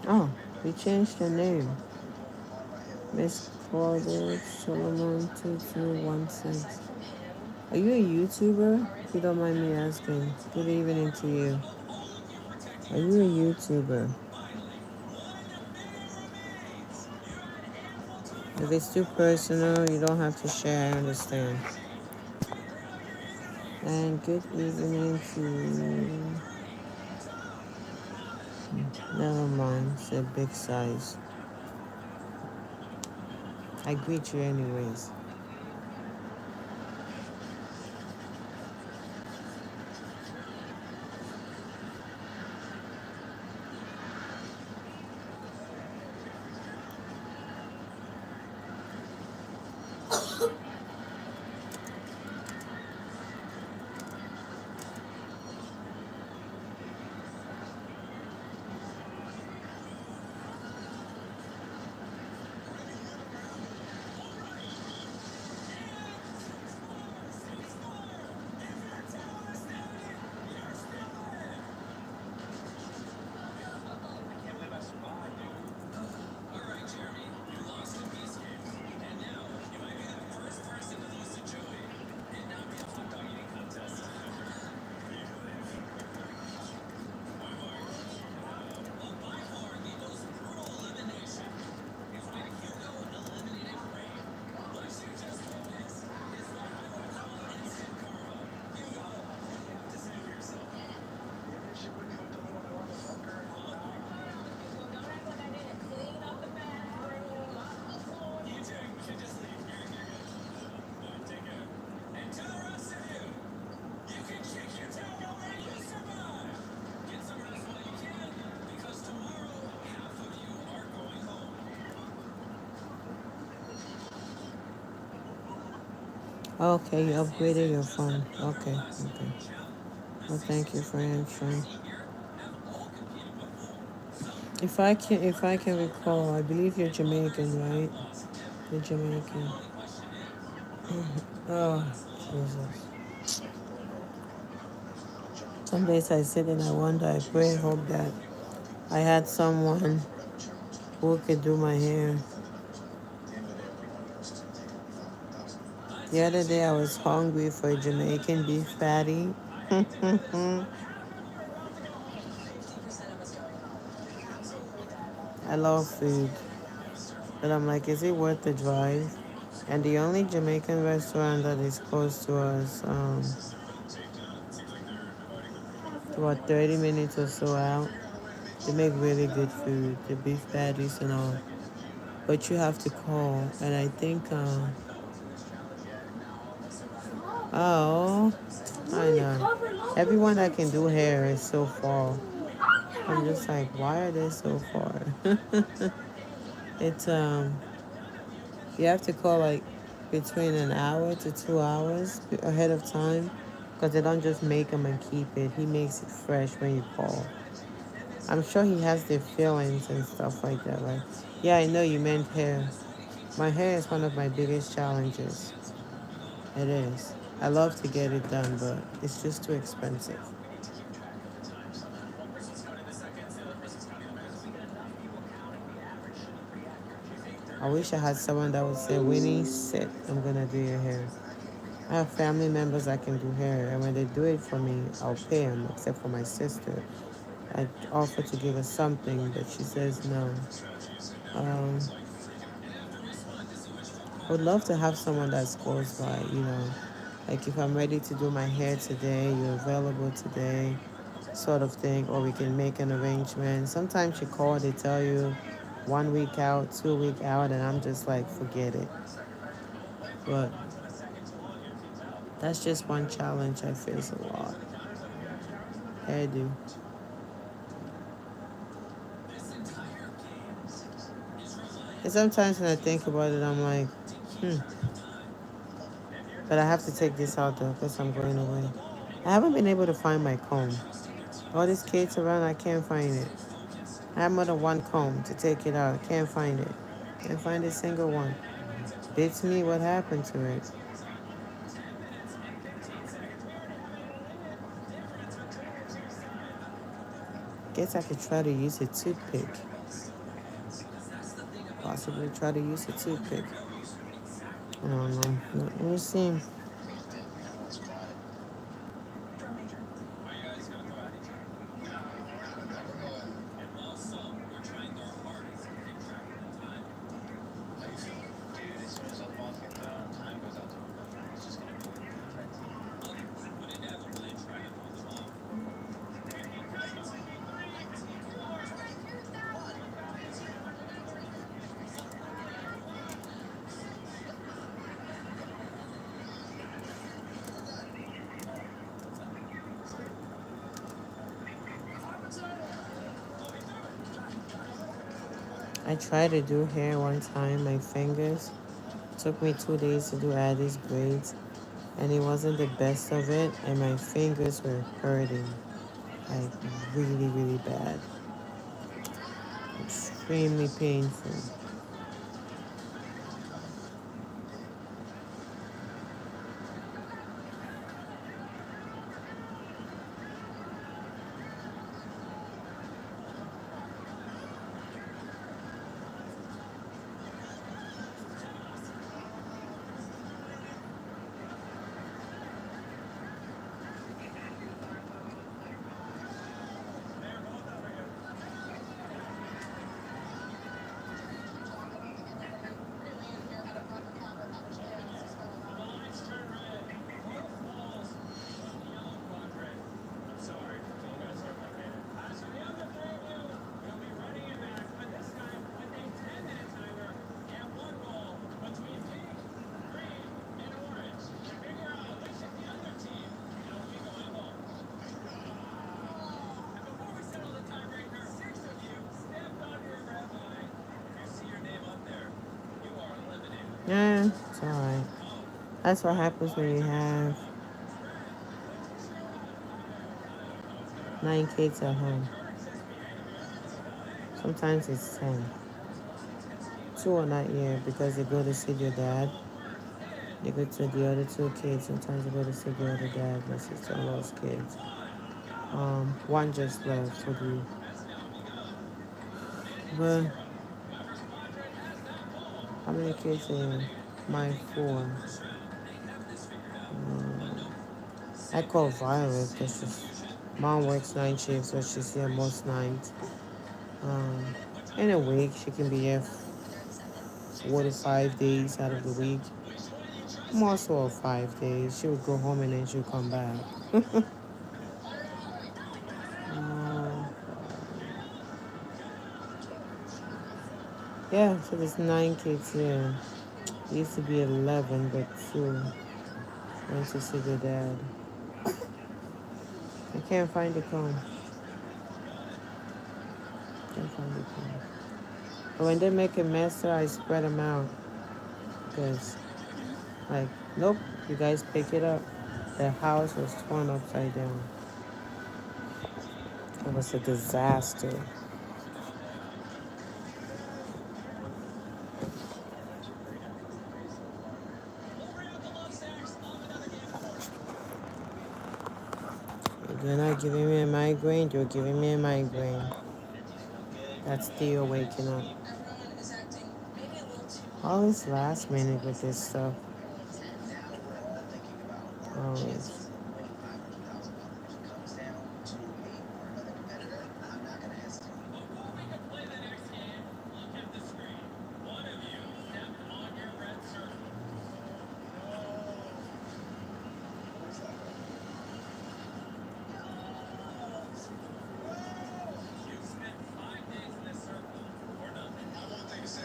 Oh, we changed the name. Miss Claudette Solomon 2216. Are you a YouTuber? If you don't mind me asking. Good evening to you. Are you a YouTuber? If it's too personal, you don't have to share. I understand. And good evening to. Never mind. It's a big size. I greet you anyways. Okay, you upgraded your phone. Okay, okay. Well, thank you for answering. If I can recall, I believe you're Jamaican, right? You're Jamaican. Oh, Jesus. Some days I sit and I wonder, I pray, hope that I had someone who could do my hair. The other day I was hungry for a Jamaican beef patty. I love food, but I'm like, is it worth the drive? And the only Jamaican restaurant that is close to us, about 30 minutes or so out, they make really good food, the beef patties and all. But you have to call, and I think, oh, I know. Everyone that can do hair is so far. I'm just like, why are they so far? It's you have to call like between an hour to 2 hours ahead of time, because they don't just make them and keep it. He makes it fresh when you call. I'm sure he has their feelings and stuff like that. Like, yeah, I know you meant hair. My hair is one of my biggest challenges. It is. I love to get it done, but it's just too expensive. I wish I had someone that would say, Winnie, sit, I'm gonna do your hair. I have family members that can do hair, and when they do it for me, I'll pay them, except for my sister. I offer to give her something, but she says no. Um, I would love to have someone that's close by, like if I'm ready to do my hair today, you're available today, sort of thing, or we can make an arrangement. Sometimes you call, they tell you 1 week out, 2 week out, and I'm just like, forget it. But that's just one challenge I face a lot. Hairdo. And sometimes when I think about it, I'm like, hmm. But I have to take this out though, because I'm going away. I haven't been able to find my comb. All these kids around, I can't find it. I have more than one comb to take it out. I can't find it. Can't find a single one. Beats me, what happened to it? Guess I could try to use a toothpick. possibly try to use a toothpick. I don't know. Let me see. I tried to do hair one time, my fingers. Took me 2 days to do Addie's braids, and it wasn't the best of it, and my fingers were hurting. Like, really, really bad. Extremely painful. Yeah, it's alright. That's what happens when you have 9 kids at home. Sometimes it's 10. Two are not here because they go to see their dad. They go to the other 2 kids. Sometimes they go to see the other dad, my sister-in-law's kids. One just left with you. But how many kids are my 4? I call Violet because mom works night shifts, so she's here most nights. Um, in a week, she can be here 4 to 5 days out of the week. More so of 5 days. She would go home and then she would come back. Uh, yeah, so there's 9 kids here. It used to be 11, but 2 went to see their dad. I can't find the comb. Can't find the comb. But when they make a mess, I spread them out. Because, like, nope, you guys pick it up. The house was torn upside down. It was a disaster. You're not giving me a migraine, you're giving me a migraine. That's Theo waking up. Always last minute with this stuff. Always.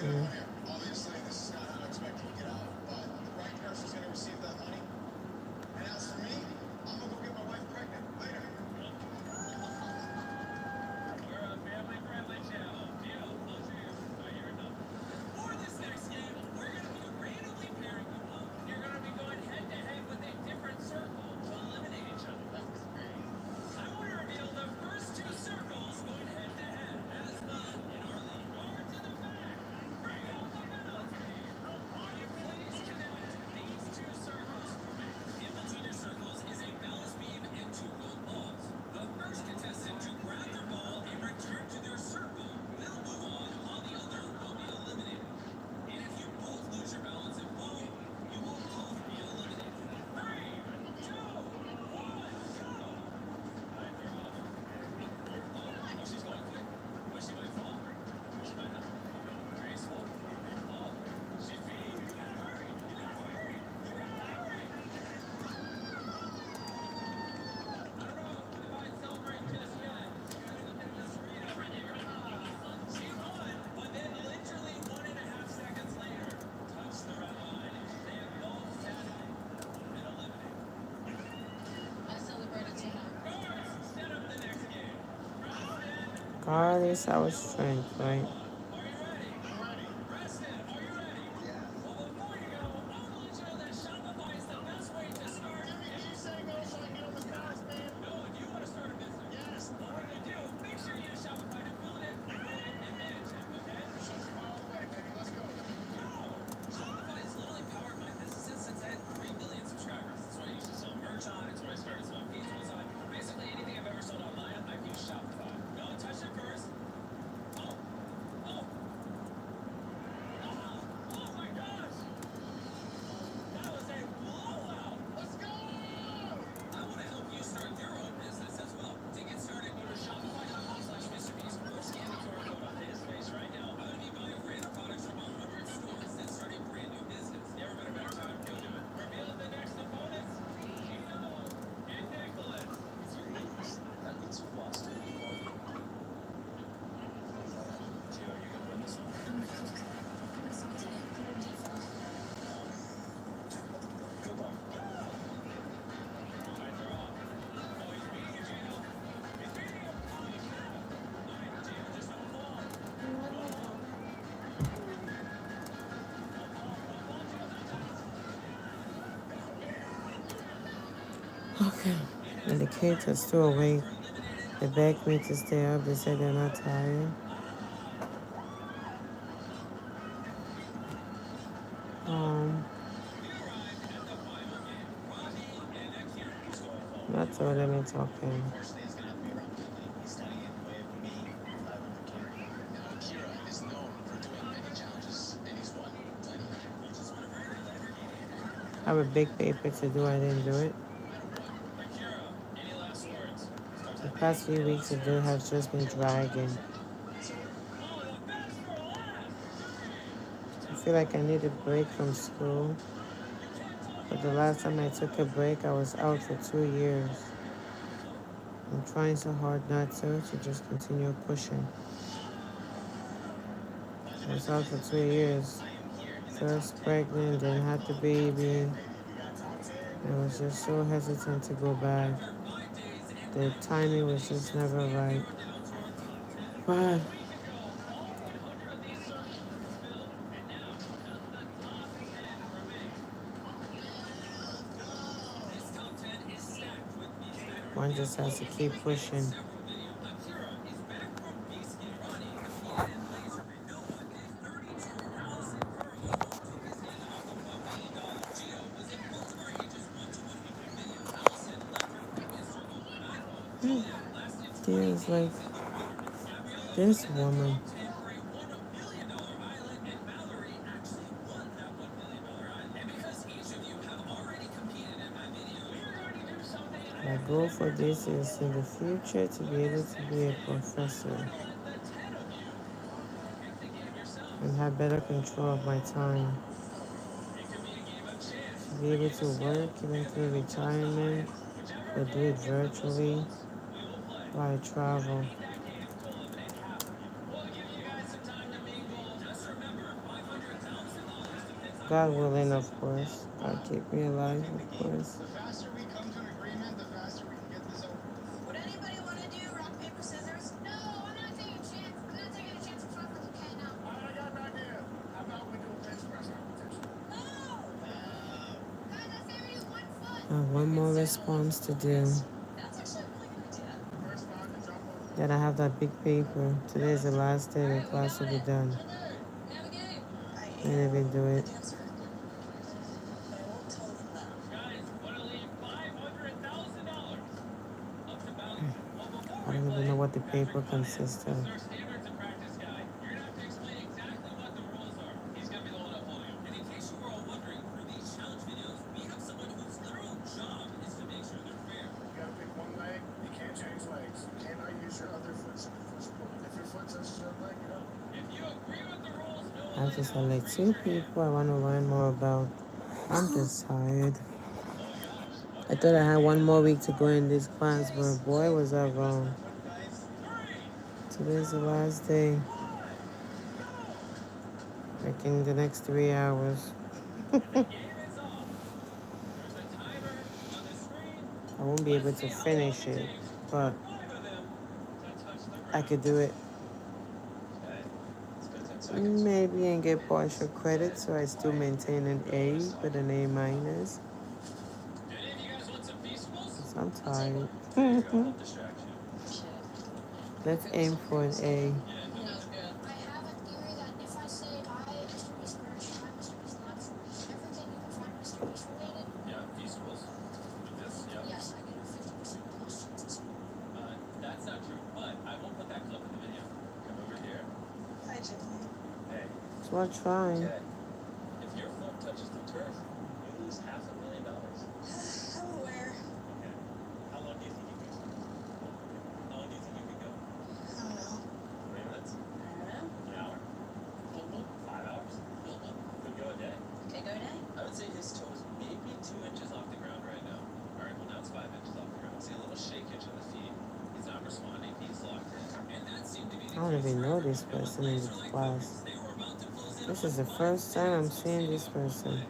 Mm. All this our strength, right? Okay. And the kids are still awake. They begged me to stay up. They said they're not tired. Um, that's all they've been talking. I have a big paper to do. I didn't do it. The past few weeks to do have just been dragging. I feel like I need a break from school. But the last time I took a break, I was out for 2 years. I'm trying so hard not to just continue pushing. I was out for 2 years. First pregnant, then had the baby. I was just so hesitant to go back. The timing was just never right. But one just has to keep pushing. There's like this woman. My goal for this is in the future to be able to be a professor and have better control of my time. To be able to work even through retirement, but do it virtually while I travel. God willing, of course. God keep me alive, of course. I have one more response to do. Then I have that big paper. Today is the last day the class will be done. I didn't even do it. I don't even know what the paper consists of. I just have like 2 people I want to learn more about. I'm just tired. I thought I had one more week to go in this class, but boy, was I wrong. Today's the last day. Like in the next 3 hours. I won't be able to finish it, but I could do it. Maybe and get partial credit, so I still maintain an A with an A minus. Cause I'm tired. Let's aim for an A. So I'm trying. I don't even know this person in this class. This is the first time I'm seeing this person.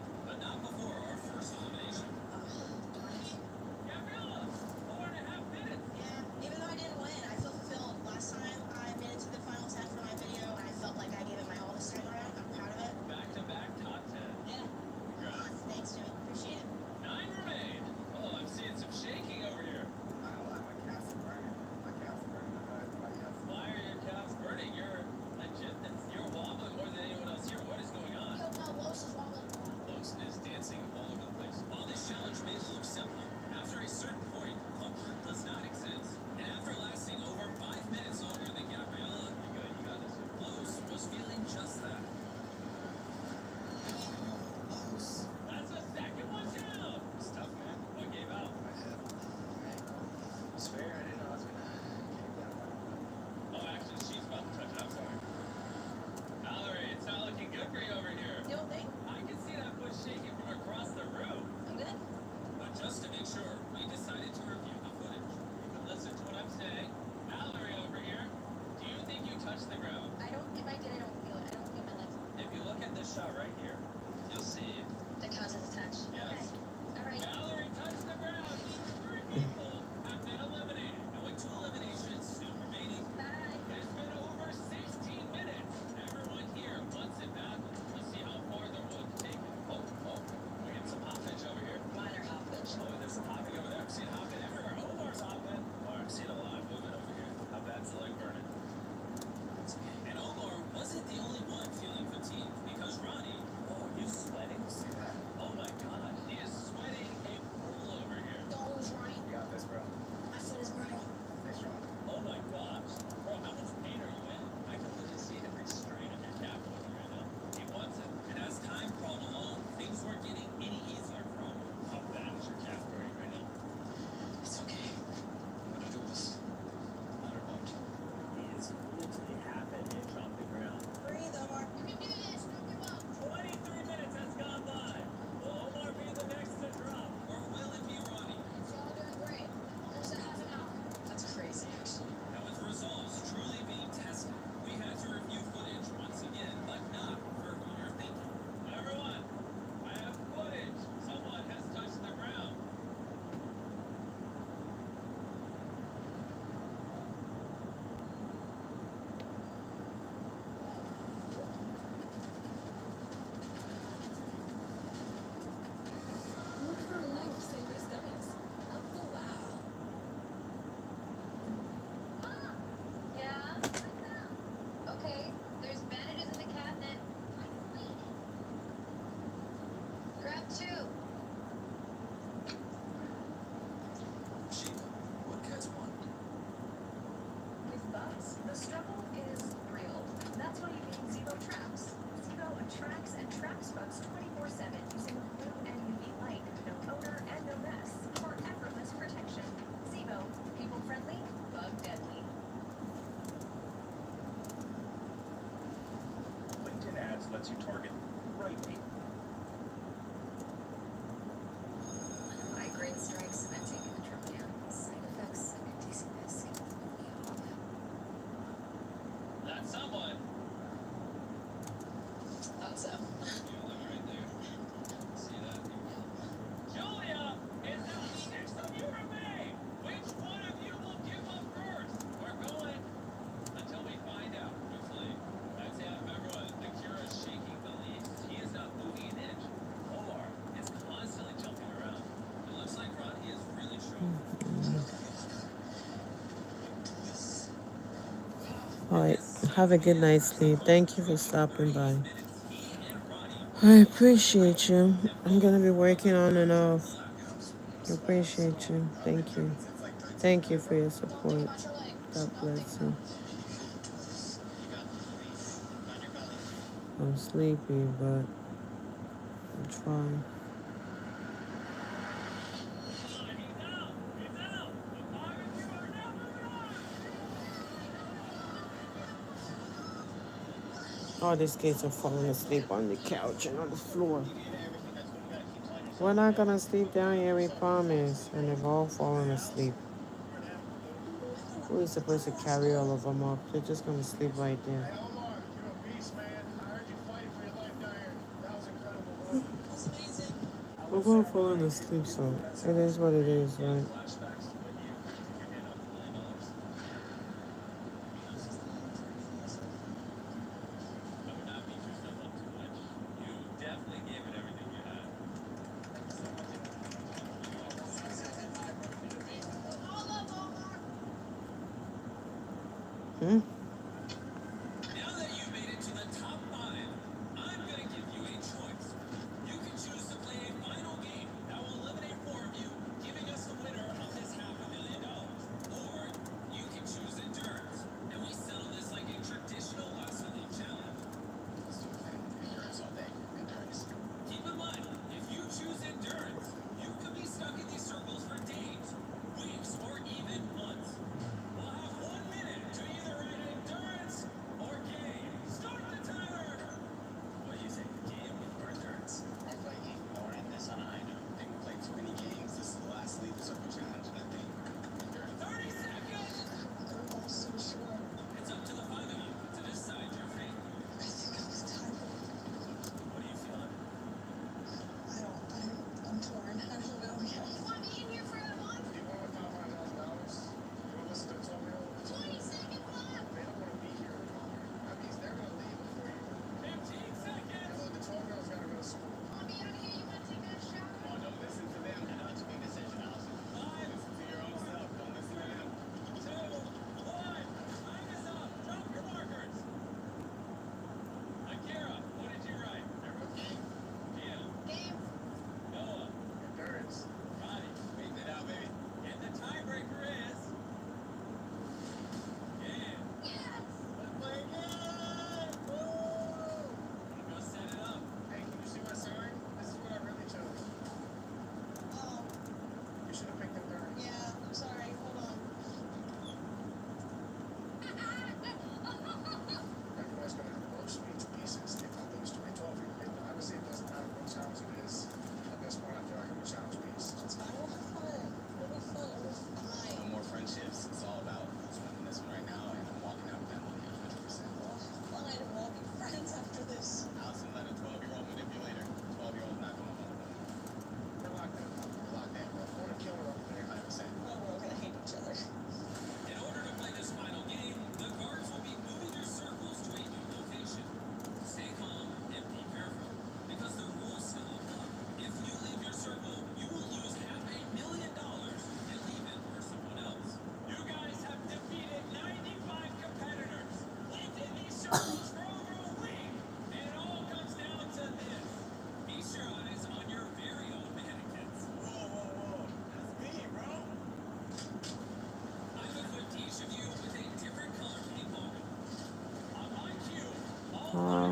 All right. Have a good night's sleep. Thank you for stopping by. I appreciate you. I'm gonna be working on and off. Appreciate you. Thank you. Thank you for your support. God bless you. I'm sleepy, but I'm trying. All these kids are falling asleep on the couch and on the floor. We're not gonna sleep down here, we promise. And they've all fallen asleep. Who is supposed to carry all of them up? They're just gonna sleep right there. We're all falling asleep, so it is what it is, right? Hmm?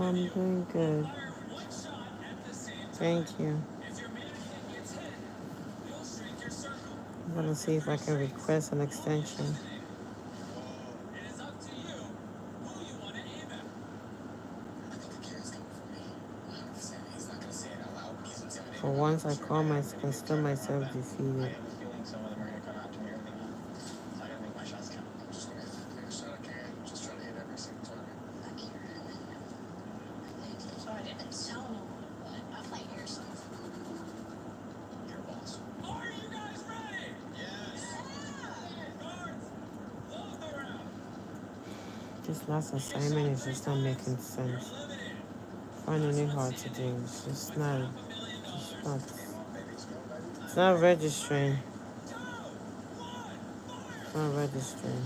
I'm doing good. Thank you. I'm gonna see if I can request an extension. For once, I consider myself defeated. This last assignment is just not making sense. Finding it hard to do. It's not, it's not registering. It's not registering.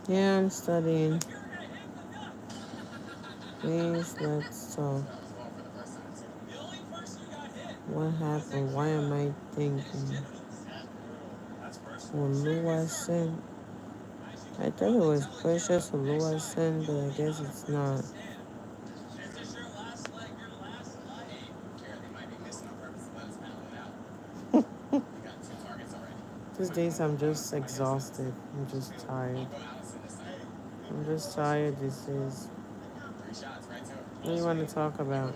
Yeah, I'm studying. Please, let's talk. What happened? Why am I thinking? Oluwasen. I thought it was Precious Oluwasen, but I guess it's not. These days I'm just exhausted. I'm just tired. I'm just tired these days. What do you want to talk about?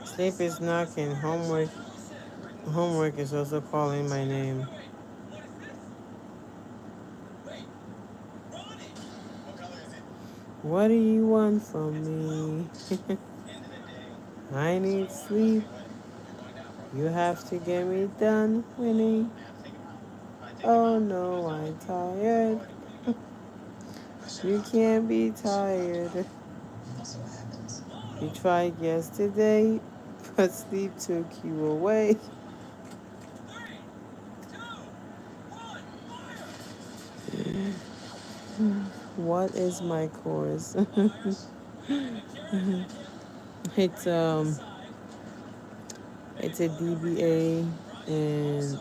Sleep is knocking. Homework is also calling my name. What do you want from me? I need sleep. You have to get me done, Winnie. Oh no, I'm tired. You can't be tired. You tried yesterday, but sleep took you away. What is my course? it's um it's a DBA and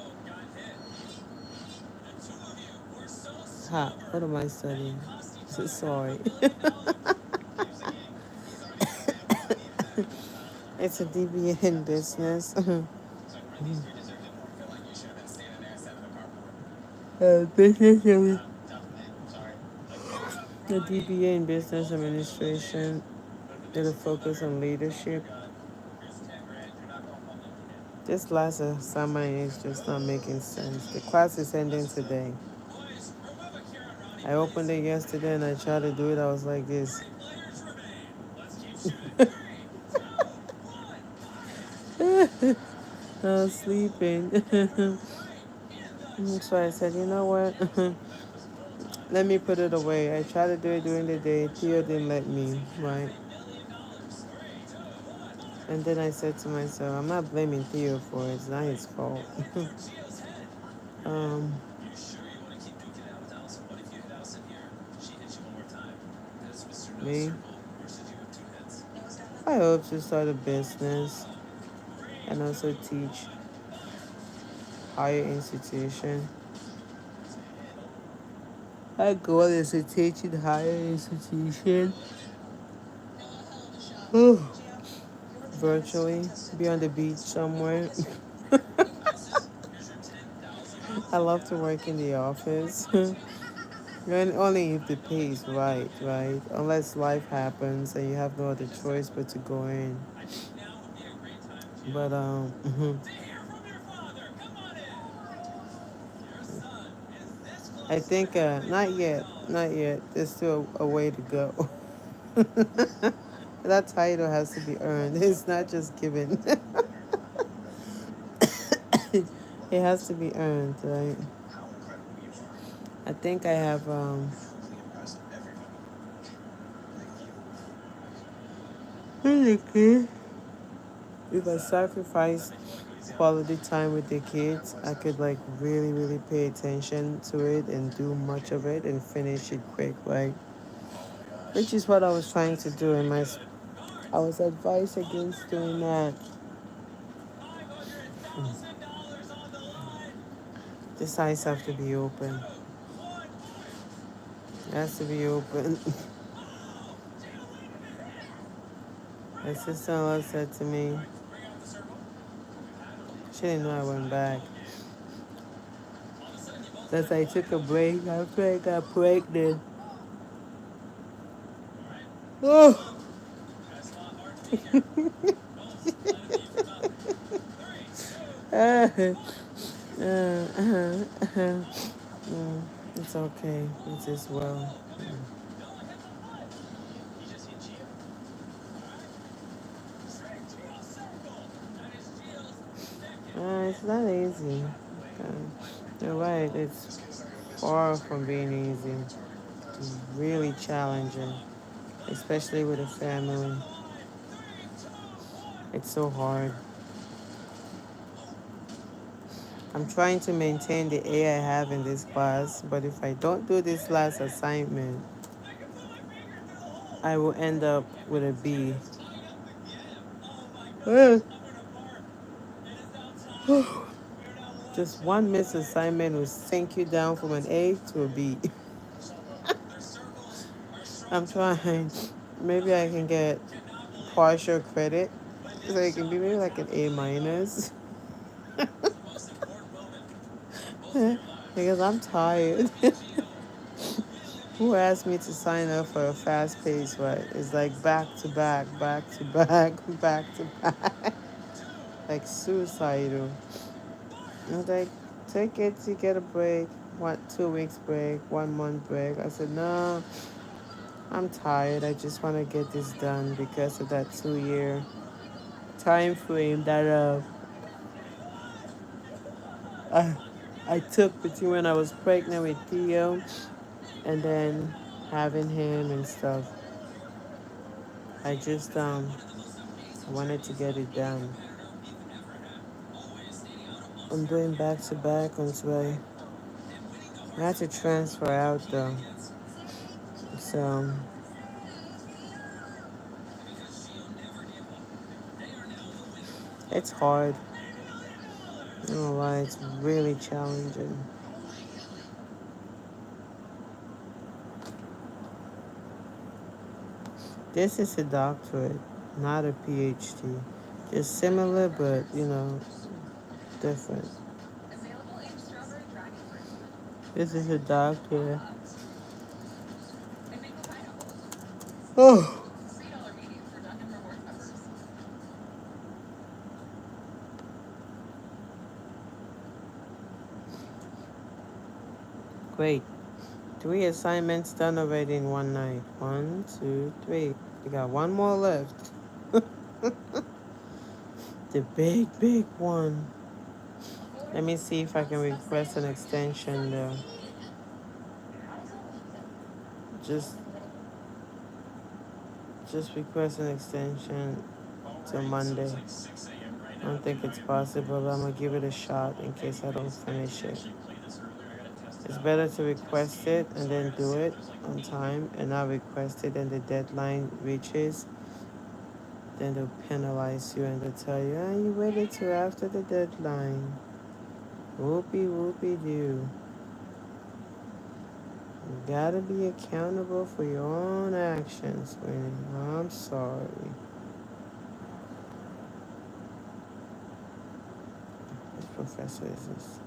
what am I studying? Sorry. It's a DBA in business. Business the DBA in business administration with a focus on leadership. This last assignment is just not making sense. The class is ending today. I opened it yesterday and I tried to do it. I was like this. I was sleeping. So I said, you know what? Let me put it away. I tried to do it during the day. Theo didn't let me, right? And then I said to myself, I'm not blaming Theo for it. It's not his fault. um, me, I hope to start a business and also teach higher institution. My goal is to teach in higher institution. Virtually, be on the beach somewhere. I love to work in the office. And only if the pay is right, right? Unless life happens and you have no other choice but to go in. But I think not yet, not yet. There's still a way to go. That title has to be earned. It's not just given. It has to be earned, right? I think I have okay. If I sacrifice quality time with the kids, I could like really, really pay attention to it and do much of it and finish it quick, like which is what I was trying to do. And I was advised against doing that. This eyes have to be open. It has to be open. My sister-in-law said to me, she didn't know I went back. That I took a break after I got pregnant. Oh. Mm, it's okay. It is well. it's not easy. You're right. It's far from being easy. It's really challenging, especially with a family. It's so hard. I'm trying to maintain the A I have in this class, but if I don't do this last assignment, I will end up with a B. Just one missed assignment will sink you down from an A to a B. I'm trying. Maybe I can get partial credit, so it can be maybe like an A minus. Because I'm tired. Who asked me to sign up for a fast pace, right? It's like back to back, back to back, back to back. Like suicidal. And like, take it to get a break. What, 2 weeks break, 1 month break? I said, no, I'm tired. I just want to get this done because of that 2 year time frame that I, I took between when I was pregnant with Theo and then having him and stuff. I just wanted to get it done. I'm doing back to back until I had to transfer out though. So it's hard. I don't know why, it's really challenging. This is a doctorate, not a PhD. Just similar, but different. This is a doctorate. Oh, great. 3 assignments done already in one night. 1, 2, 3. We got one more left. The big, big one. Let me see if I can request an extension though. Just just request an extension till Monday. I don't think it's possible, but I'm gonna give it a shot in case I don't finish it. It's better to request it and then do it on time and not request it and the deadline reaches. Then they'll penalize you and they'll tell you, you waited till after the deadline. Whoopie whoopie doo. You gotta be accountable for your own actions, Winnie. I'm sorry. Which professor is this?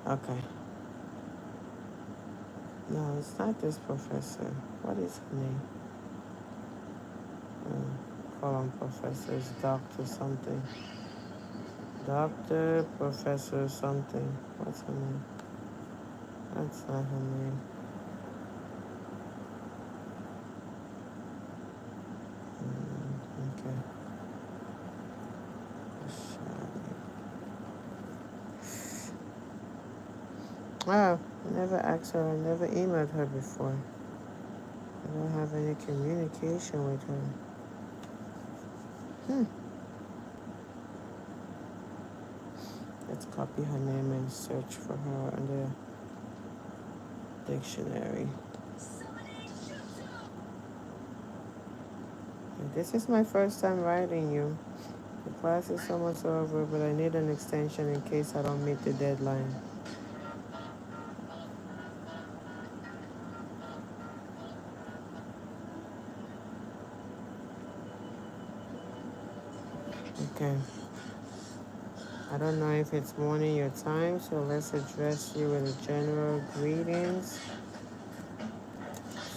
Okay. No, it's not this professor. What is her name? Call on professors, doctor something. Doctor, professor something. What's her name? That's not her name. Okay. Wow, I never asked her. I never emailed her before. I don't have any communication with her. Let's copy her name and search for her in the dictionary. This is my first time writing you. The class is almost over, but I need an extension in case I don't meet the deadline. Okay. I don't know if it's morning your time, so let's address you with a general greetings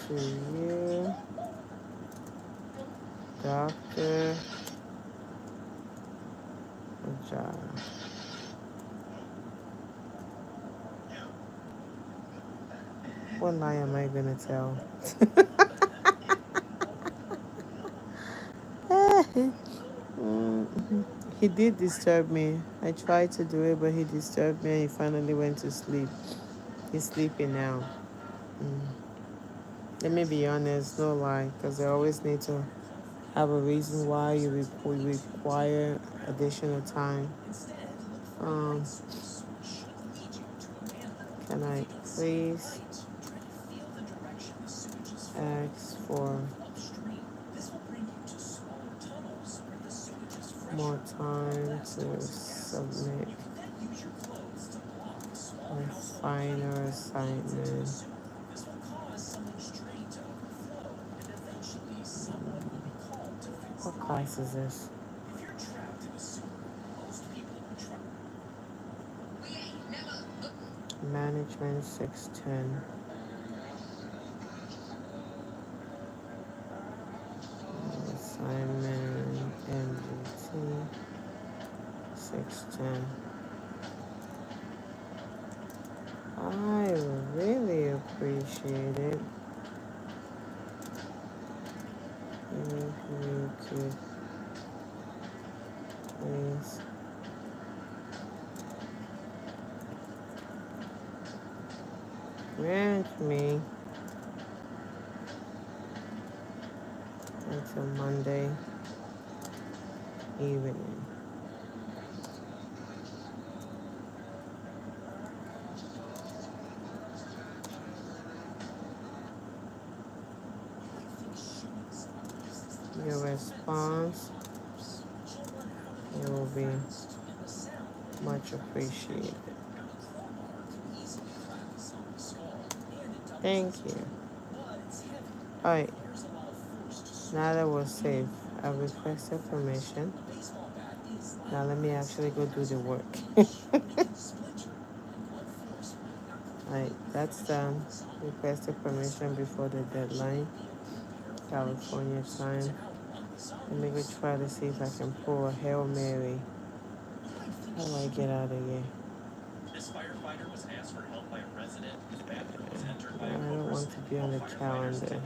to you, Dr. Ajara. What lie am I gonna tell? He did disturb me. I tried to do it, but he disturbed me and he finally went to sleep. He's sleeping now. Mm. Let me be honest, no lie, because I always need to have a reason why require additional time. Um, can I please ask for more time to submit my final assignment? What class is this? Management 610. Assignment MGT 610. I really appreciate it if you could please grant me until Monday evening. Your response will be much appreciated. Thank you. Alright, now that we're safe, I requested permission. Now let me actually go do the work. Alright, that's done. Requested permission before the deadline. California time. Let me go try to see if I can pull a Hail Mary. How do I get out of here? This firefighter was asked for help by a resident whose bathroom was entered by a I don't want to be on the calendar.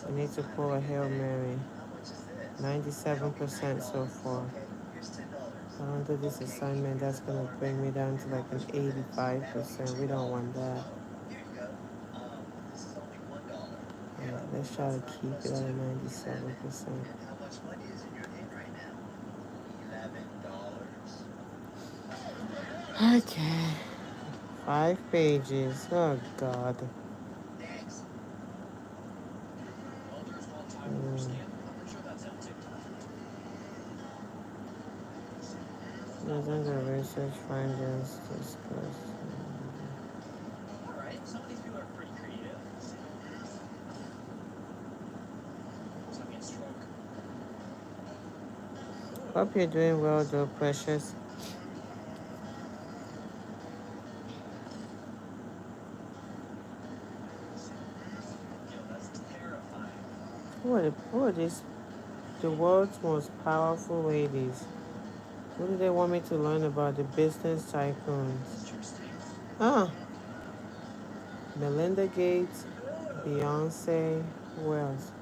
I need to pull a Hail Mary. 97% so far. So under this assignment, that's going to bring me down to like an 85%. We don't want that. Alright, let's try to keep it at a 97%. Okay. 5 pages. Oh, God. Using the research findings discussed. Alright, some of these people are pretty creative. Hope you're doing well though, Precious. Who are these? The world's most powerful ladies. What do they want me to learn about? The business tycoons. Ah, Melinda Gates, Beyonce, who else?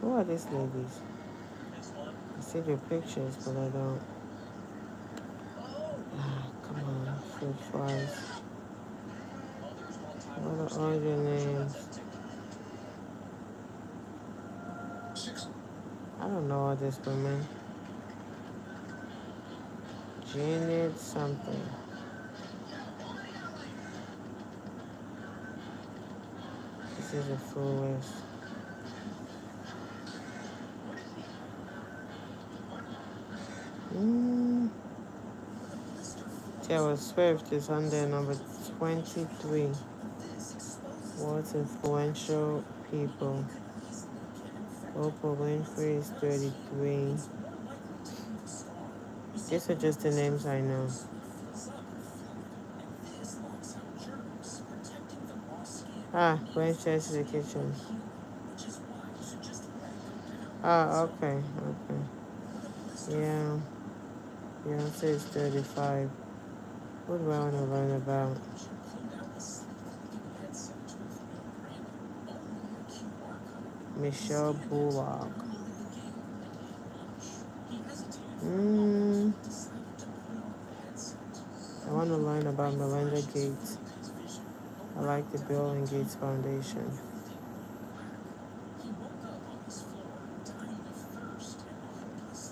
Who are these ladies? I see their pictures, but I don't. Ah, come on, fruit flies. What are all your names? I don't know all these women. Janet something. This is a full list. Taylor Swift is under number 23. World's influential people. Oprah Winfrey is 33. These are just the names I know. Ah, going straight to the kitchen. Ah, okay. Yeah. Beyonce is 35. What do I want to learn about? Michelle Bullock. Mm, I want to learn about Melinda Gates. I like the Bill and Gates Foundation.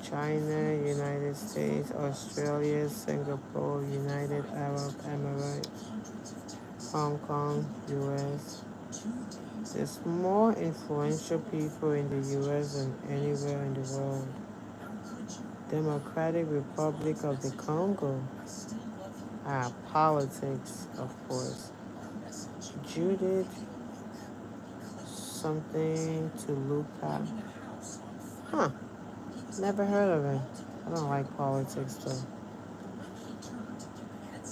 China, United States, Australia, Singapore, United Arab Emirates, Hong Kong, US. There's more influential people in the US than anywhere in the world. Democratic Republic of the Congo. Politics, of course. Judith something to Luca. Huh, never heard of it. I don't like politics though.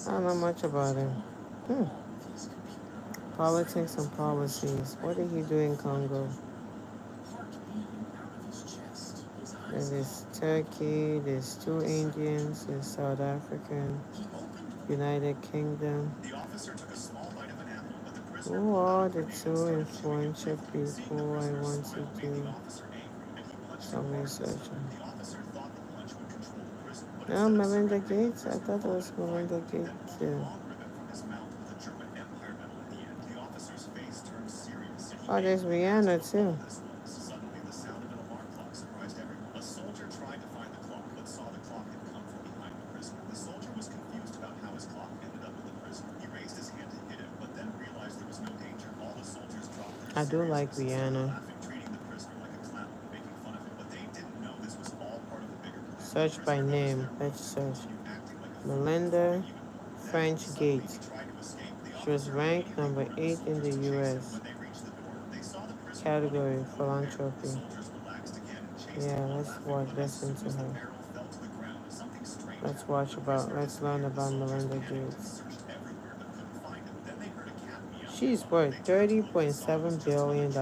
I don't know much about it. Hmm. Politics and policies. What did he do in Congo? There's Turkey, there's two Indians, there's South African, United Kingdom. Who are the two influential people I want to do some research on? No, Melinda Gates? I thought it was Melinda Gates too. Oh, there's Rihanna too. I do like Rihanna. Search by name. Let's search. Melinda French Gates. She was ranked number 8 in the US. Category philanthropy. Yeah, listen to her. Let's learn about Melinda Gates. She's worth $30.7 billion.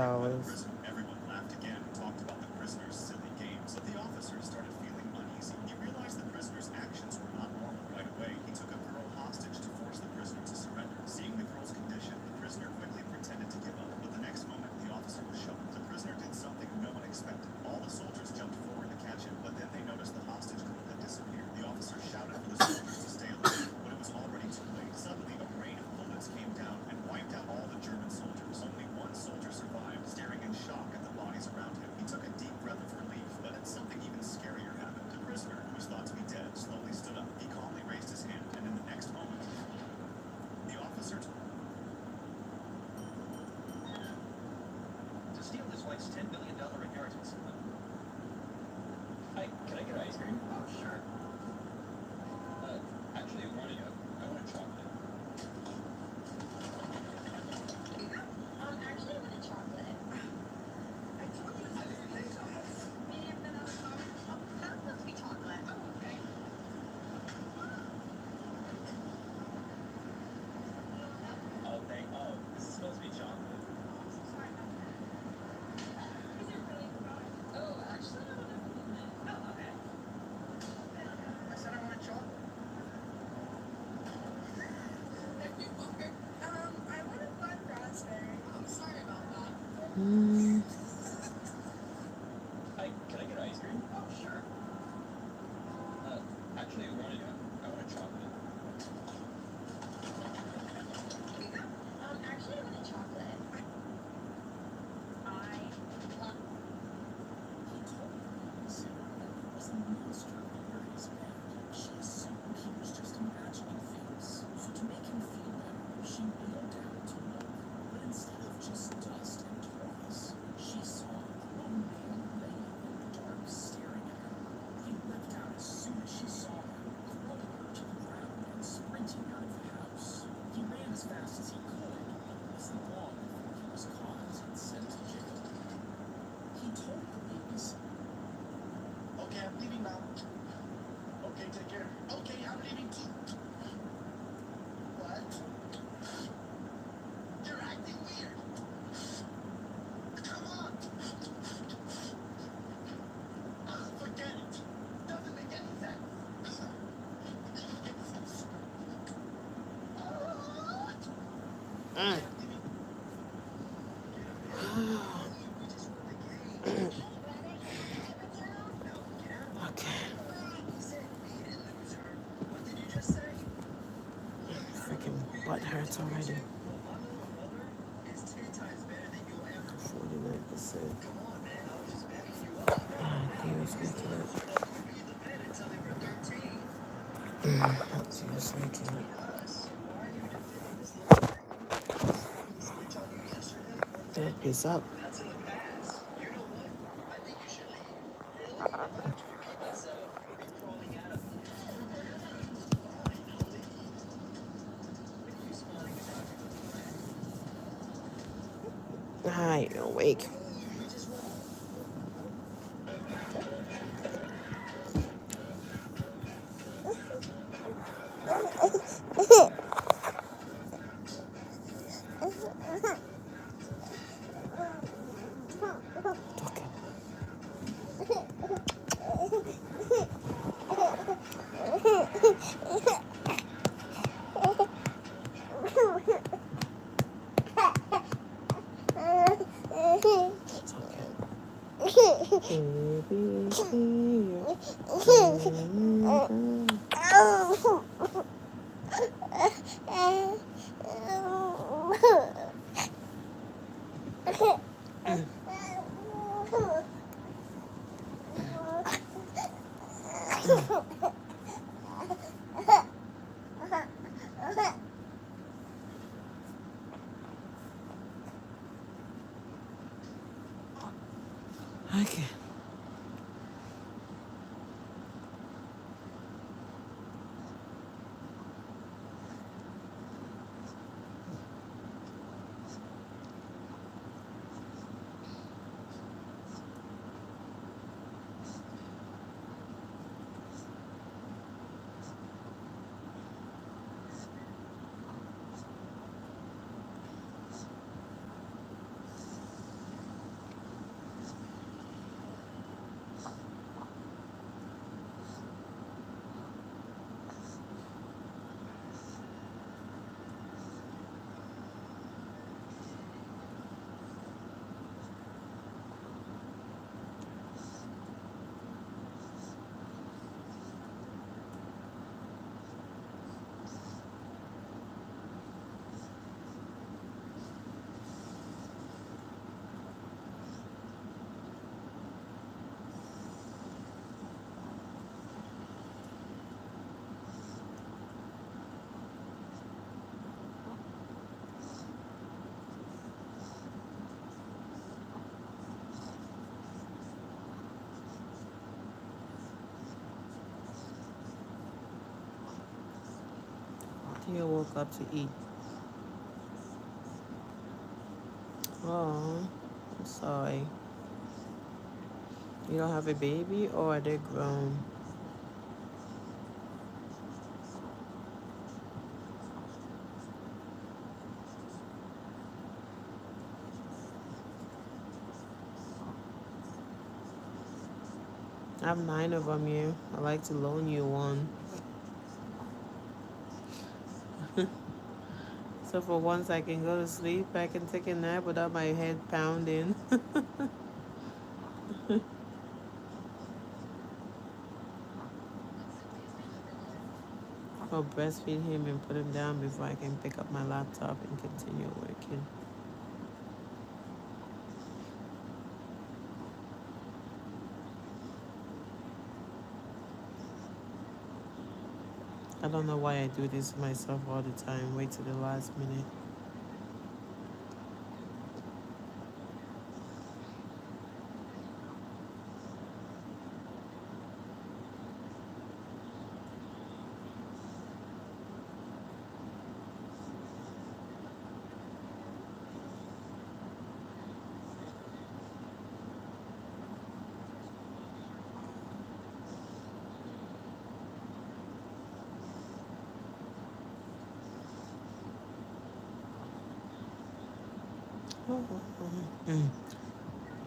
Mm. Okay. Freaking butt hurts already. 49%. Dear's waking up. Dear's waking up. That is up. Hi, awake. Okay. Okay. You woke up to eat. Oh, I'm sorry. You don't have a baby, or are they grown? I have 9 of them here. I like to loan you one. So for once I can go to sleep, I can take a nap without my head pounding. I'll breastfeed him and put him down before I can pick up my laptop and continue working. I don't know why I do this to myself all the time. Wait till the last minute. Mm.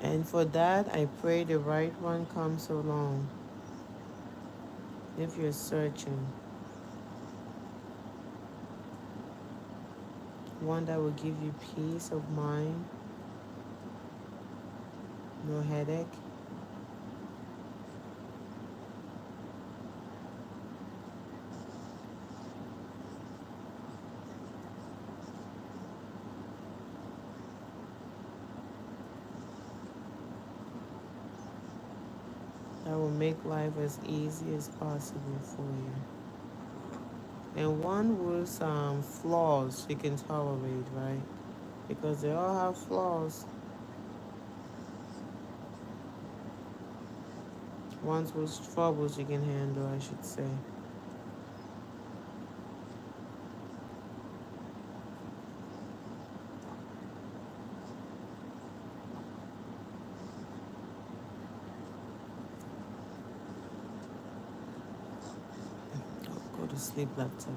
And for that, I pray the right one comes along. If you're searching, one that will give you peace of mind, no headache. That will make life as easy as possible for you. And one with flaws you can tolerate, right? Because they all have flaws. Ones with troubles you can handle, I should say. Go to sleep, laptop.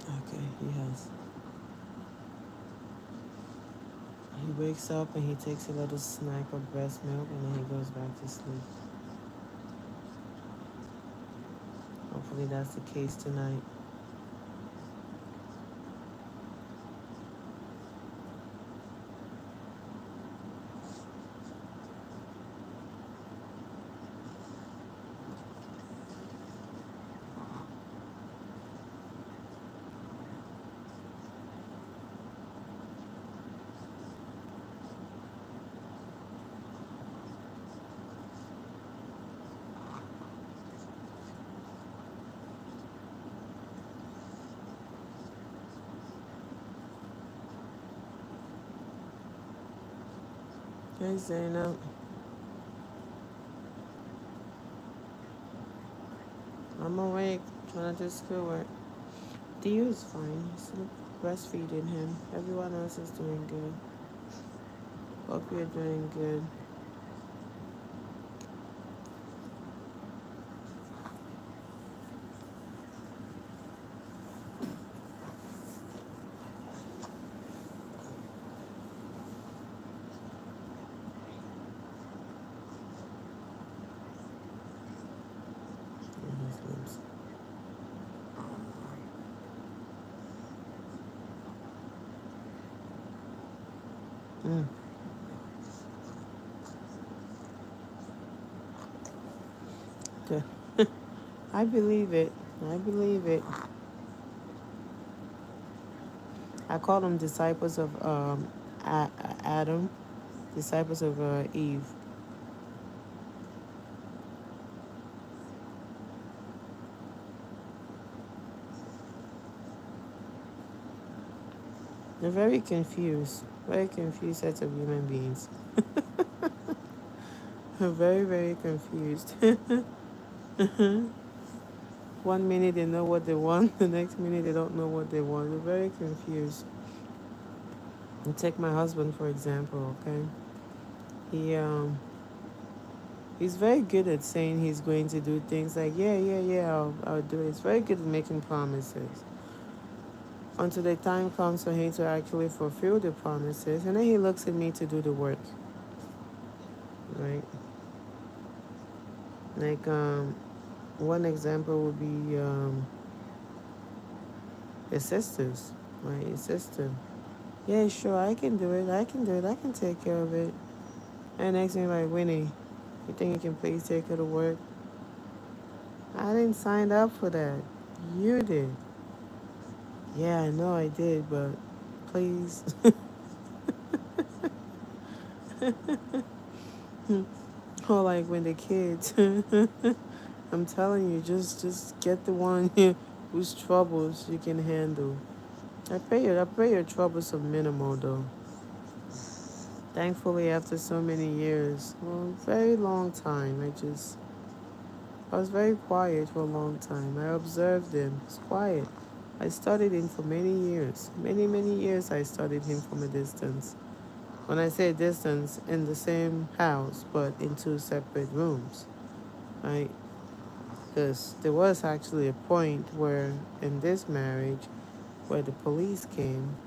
Okay, he has. He wakes up and he takes a little snack of breast milk and then he goes back to sleep. Hopefully that's the case tonight. Hey Zainab, I'm awake, trying to do schoolwork. Dio is fine. He's still breastfeeding him. Everyone else is doing good. Hope you're doing good. Mm. Good. I believe it. I believe it. I call them disciples of Adam, disciples of Eve. They're very confused sets of human beings. Very, very confused. 1 minute they know what they want, the next minute they don't know what they want. They're very confused. And take my husband for example, okay? He he's very good at saying he's going to do things like yeah, I'll do it. He's very good at making promises. Until the time comes for him to actually fulfill the promises, and then he looks at me to do the work. Right? Like one example would be his sisters. Right? His sister. Yeah, sure, I can do it. I can do it. I can take care of it. And next thing like Winnie, you think you can please take her to work? I didn't sign up for that. You did. Yeah, I know I did, but please. Or like when the kids. I'm telling you, just get the one whose troubles you can handle. I pray your troubles are minimal though. Thankfully, after so many years, well, very long time, I was very quiet for a long time. I observed them. It's quiet. I studied him for many years. Many years I studied him from a distance. When I say distance, in the same house, but in two separate rooms, right? Because there was actually a point where, in this marriage, where the police came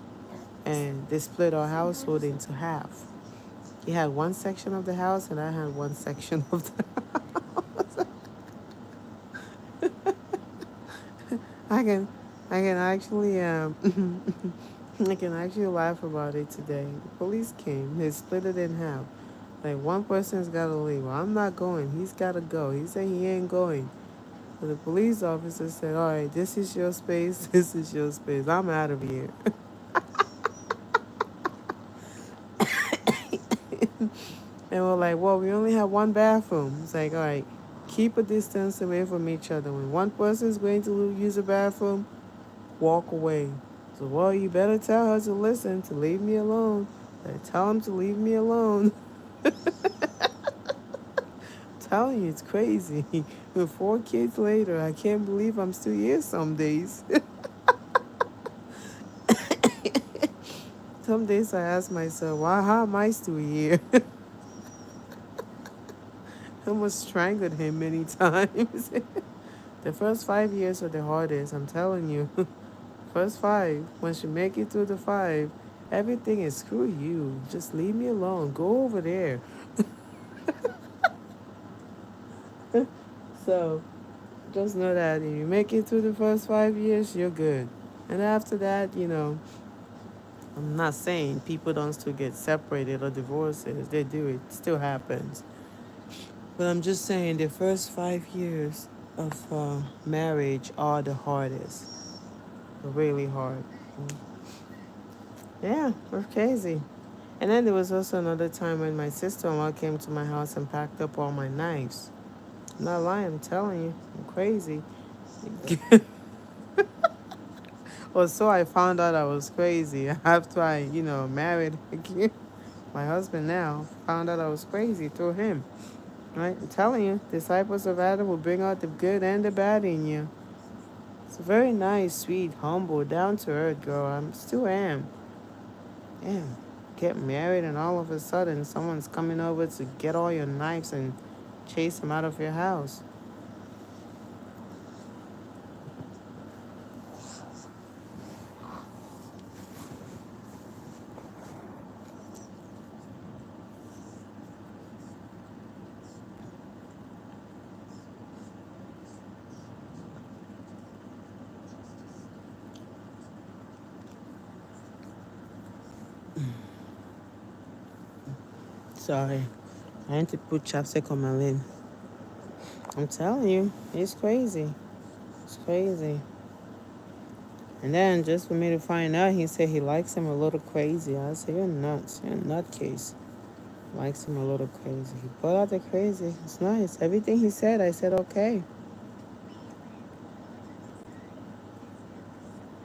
and they split our household into half. He had one section of the house, and I had one section of the. I can, I can actually I can actually laugh about it today. The police came. They split it in half. Like one person's got to leave. Well, I'm not going. He's got to go. He said he ain't going. So the police officer said, "All right, this is your space. This is your space. I'm out of here." And we're like, "Well, we only have one bathroom." It's like, "All right, keep a distance away from each other. When one person's going to use a bathroom, walk away." So, well, you better tell her to listen, to leave me alone. Like, tell him to leave me alone. I'm telling you, it's crazy. With 4 kids later, I can't believe I'm still here some days. Some days I ask myself, why, how am I still here? I almost strangled him many times. The first 5 years are the hardest, I'm telling you. First five, once you make it through the five, everything is screw you. Just leave me alone. Go over there. So just know that if you make it through the first 5 years, you're good. And after that, I'm not saying people don't still get separated or divorces. They do. It still happens. But I'm just saying the first 5 years of marriage are the hardest. They're really hard. Yeah, it was crazy. And then there was also another time when my sister-in-law came to my house and packed up all my knives. I'm not lying, I'm telling you. I'm crazy. Or so I found out I was crazy after I married again. My husband now found out I was crazy through him. Right? I'm telling you, disciples of Adam will bring out the good and the bad in you. It's a very nice, sweet, humble, down to earth girl. I still am. Damn. Get married and all of a sudden someone's coming over to get all your knives and chase them out of your house. Sorry. I had to put chapstick on my lid. I'm telling you, it's crazy. It's crazy. And then just for me to find out, he said he likes him a little crazy. I said, you're nuts. You're a nutcase. Likes him a little crazy. He put out the crazy. It's nice. Everything he said, I said, okay.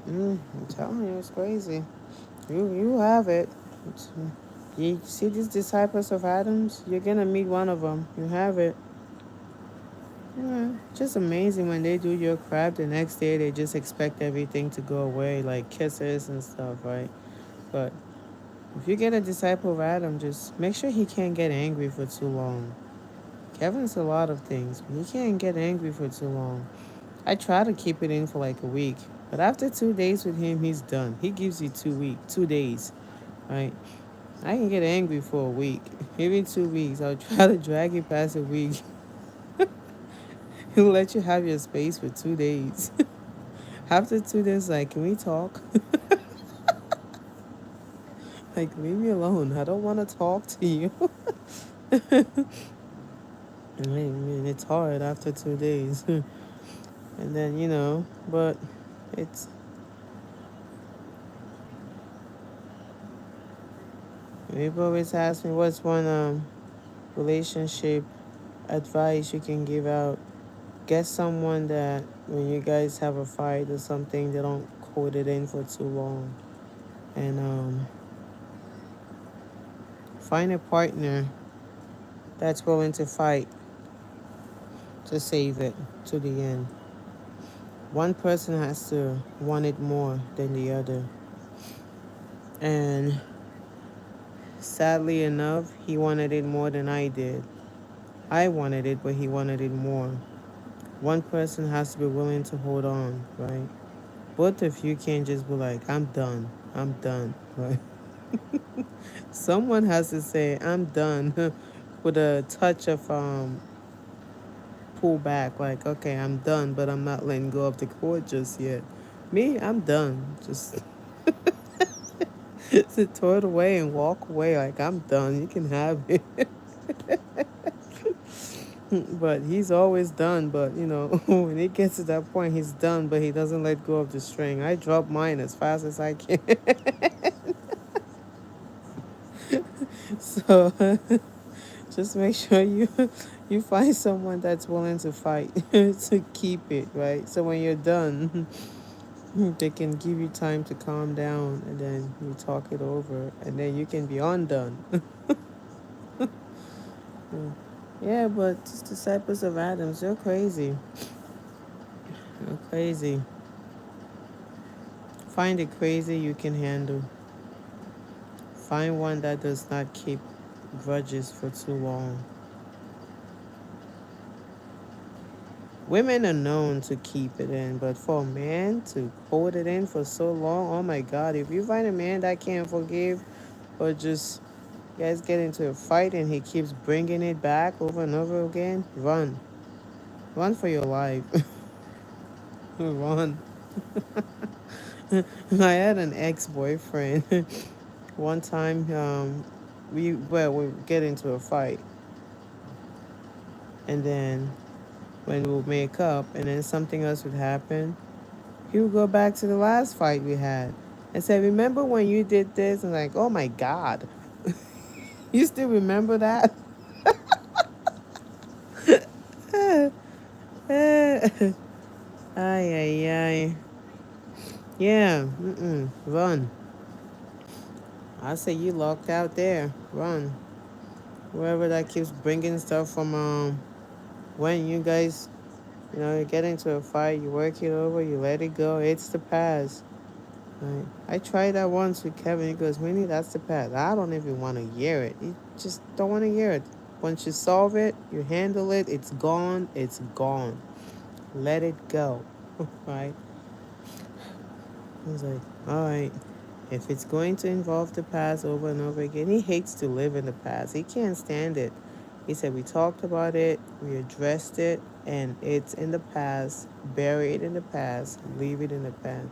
I'm telling you, it's crazy. You have it. You see these disciples of Adam's? You're going to meet one of them. You have it. Yeah, just amazing when they do your crap. The next day, they just expect everything to go away, like kisses and stuff, right? But if you get a disciple of Adam, just make sure he can't get angry for too long. Kevin's a lot of things, but he can't get angry for too long. I try to keep it in for like a week, but after 2 days with him, he's done. He gives you 2 days, right? I can get angry for a week, maybe 2 weeks. I'll try to drag it past a week. He'll let you have your space for 2 days. After 2 days, like, can we talk? Like, leave me alone. I don't want to talk to you. I mean, it's hard after 2 days. And then, but it's, people always ask me what's one relationship advice you can give out. Get someone that when you guys have a fight or something, they don't hold it in for too long. And find a partner that's willing to fight to save it to the end. One person has to want it more than the other. And sadly enough, he wanted it more than I did. I wanted it, but he wanted it more. One person has to be willing to hold on, right? Both of you can't just be like, I'm done. I'm done. Right? Someone has to say, I'm done with a touch of pull back, like, okay, I'm done, but I'm not letting go of the cord just yet. Me, I'm done. Just throw it away and walk away. Like, I'm done. You can have it. But he's always done. But, when he gets to that point, he's done, but he doesn't let go of the string. I drop mine as fast as I can. So just make sure you find someone that's willing to fight to keep it, right? So when you're done, they can give you time to calm down, and then you talk it over, and then you can be undone. Yeah, but just disciples of Adams, they're crazy. They're crazy. Find a crazy you can handle. Find one that does not keep grudges for too long. Women are known to keep it in, but for a man to hold it in for so long, oh my God, if you find a man that can't forgive, or just you guys get into a fight and he keeps bringing it back over and over again, run. Run for your life. Run. I had an ex-boyfriend. One time, we get into a fight, and then when we would make up, and then something else would happen, he would go back to the last fight we had and say, "Remember when you did this?" And like, oh my God, you still remember that? Ay, ay, ay. Yeah, run. I say you locked out there. Run. Whoever that keeps bringing stuff from when you guys, you get into a fight, you work it over, you let it go. It's the past. Right. I tried that once with Kevin. He goes, Winnie, that's the past. I don't even want to hear it. You just don't want to hear it. Once you solve it, you handle it, it's gone, it's gone. Let it go. Right? I was like, all right. If it's going to involve the past over and over again, he hates to live in the past. He can't stand it. He said, we talked about it, we addressed it, and it's in the past. Bury it in the past. Leave it in the past.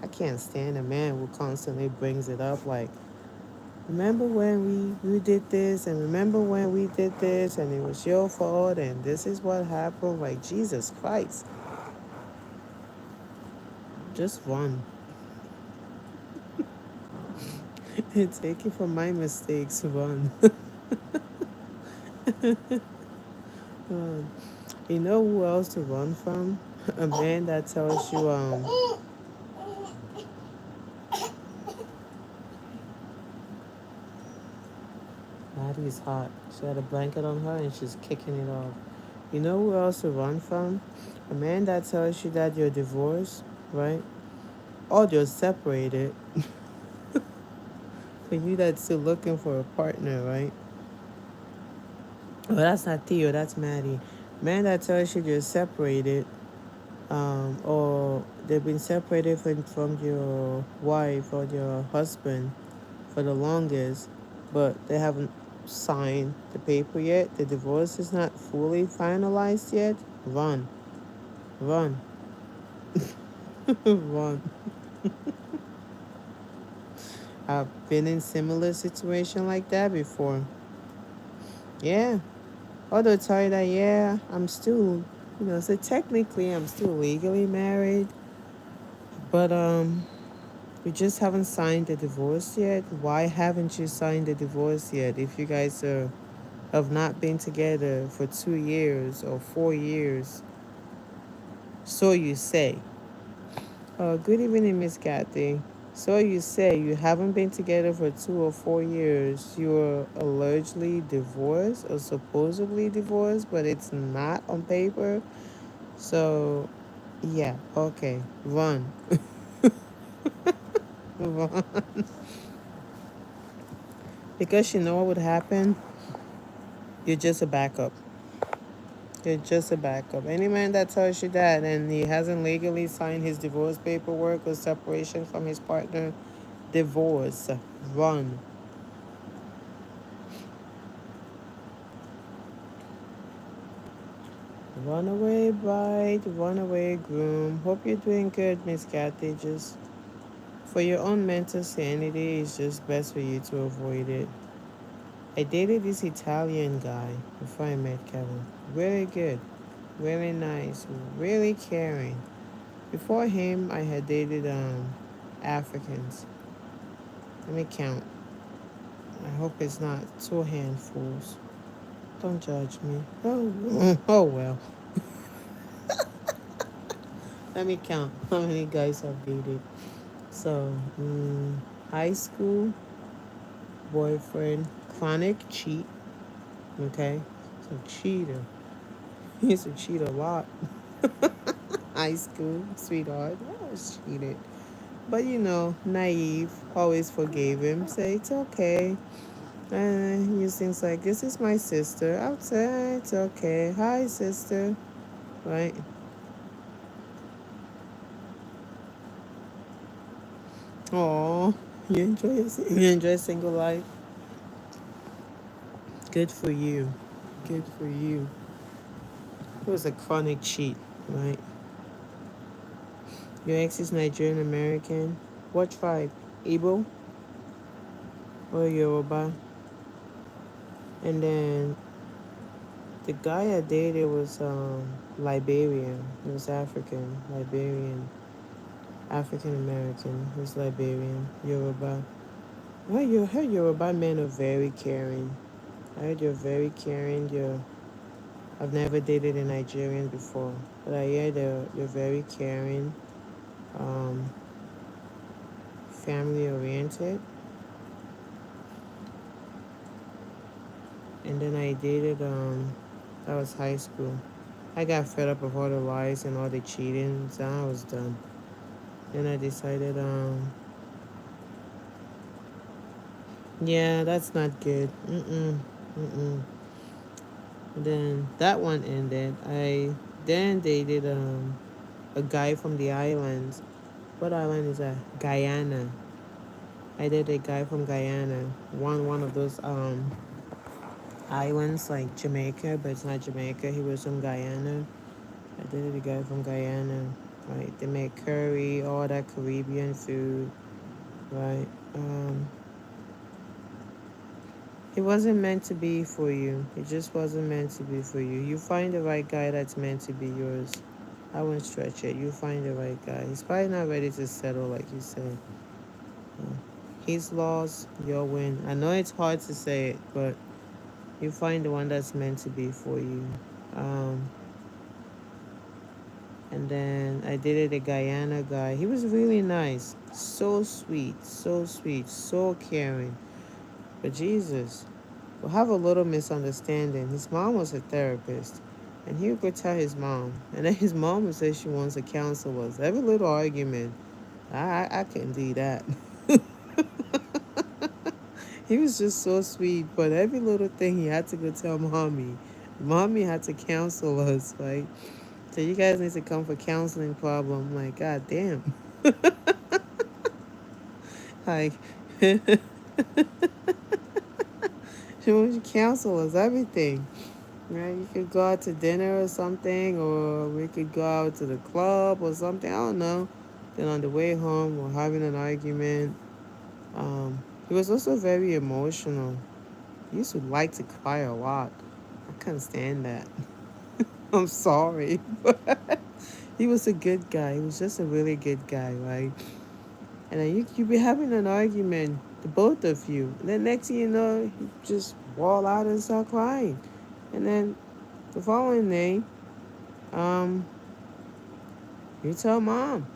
I can't stand a man who constantly brings it up like, remember when we did this, and remember when we did this, and it was your fault, and this is what happened. Like, Jesus Christ. Just run. Take it from my mistakes, run. You know who else to run from? A man that tells you, Maddie's hot. She had a blanket on her and she's kicking it off. You know who else to run from? A man that tells you that you're divorced, right? Or you're separated. For you that's still looking for a partner, right? Well, that's not Theo, that's Maddie. Man that tells you you're separated, or they've been separated from your wife or your husband for the longest, but they haven't signed the paper yet. The divorce is not fully finalized yet. Run, run, run. I've been in similar situation like that before. Yeah. Although tell you that, yeah, I'm still, so technically I'm still legally married, but we just haven't signed the divorce yet. Why haven't you signed the divorce yet? If you guys have not been together for 2 years or 4 years, so you say. Good evening, Miss Kathy. So you say you haven't been together for 2 or 4 years. You're allegedly divorced or supposedly divorced, but it's not on paper. So Yeah, okay. Run. Run. Because you know what would happen? You're just a backup. You're just a backup. Any man that tells you that and he hasn't legally signed his divorce paperwork or separation from his partner, divorce. Run. Runaway bride, runaway groom. Hope you're doing good, Miss Kathy. Just for your own mental sanity, it's just best for you to avoid it. I dated this Italian guy before I met Kevin. Really good, really nice, really caring. Before him, I had dated Africans. Let me count. I hope it's not two handfuls. Don't judge me. Oh, oh well. Let me count how many guys I've dated. So, high school boyfriend, chronic cheat. Okay, so cheater. He used to cheat a lot. High school sweetheart, I always cheated. But naive, always forgave him. Say it's okay. And use things like, this is my sister. I would say it's okay. Hi, sister. Right? Oh, you enjoy single life. Good for you. Good for you. It was a chronic cheat, right? Your ex is Nigerian American. What tribe? Igbo or Yoruba? And then the guy I dated was Liberian. He was African, Liberian, African American. He was Liberian, Yoruba. I heard Yoruba men are very caring. I heard you're very caring. I've never dated a Nigerian before, but I hear you're very caring, um, family oriented. And then I dated that was high school. I got fed up with all the lies and all the cheating, so I was done. Then I decided, yeah, that's not good. Mm-mm. Then that one ended. I then dated a guy from the islands. What island is that? Guyana. I dated a guy from Guyana. One of those islands like Jamaica, but it's not Jamaica. He was from Guyana. I dated a guy from Guyana. Right, they make curry, all that Caribbean food. Right. It wasn't meant to be for you. It just wasn't meant to be for you. You find the right guy that's meant to be yours. I wouldn't stretch it. You find the right guy. He's probably not ready to settle, like you said. He's lost, your win. I know it's hard to say it, but you find the one that's meant to be for you. Um, and then I dated a Guyana guy. He was really nice. So sweet, so caring. But Jesus, we'll have a little misunderstanding. His mom was a therapist, and he would go tell his mom, and then his mom would say she wants to counsel us. Every little argument, I couldn't do that. He was just so sweet, but every little thing he had to go tell mommy. Mommy had to counsel us, like, so you guys need to come for counseling problem. Like, god damn. Like, she wants to counsel us everything. Right? You could go out to dinner or something, or we could go out to the club or something. I don't know. Then on the way home, we're having an argument. He was also very emotional. He used to like to cry a lot. I couldn't stand that. I'm sorry, but he was a good guy. He was just a really good guy, right? And then you be having an argument, the both of you. And then next thing you know, you just wall out and start crying. And then the following day, um, you tell mom.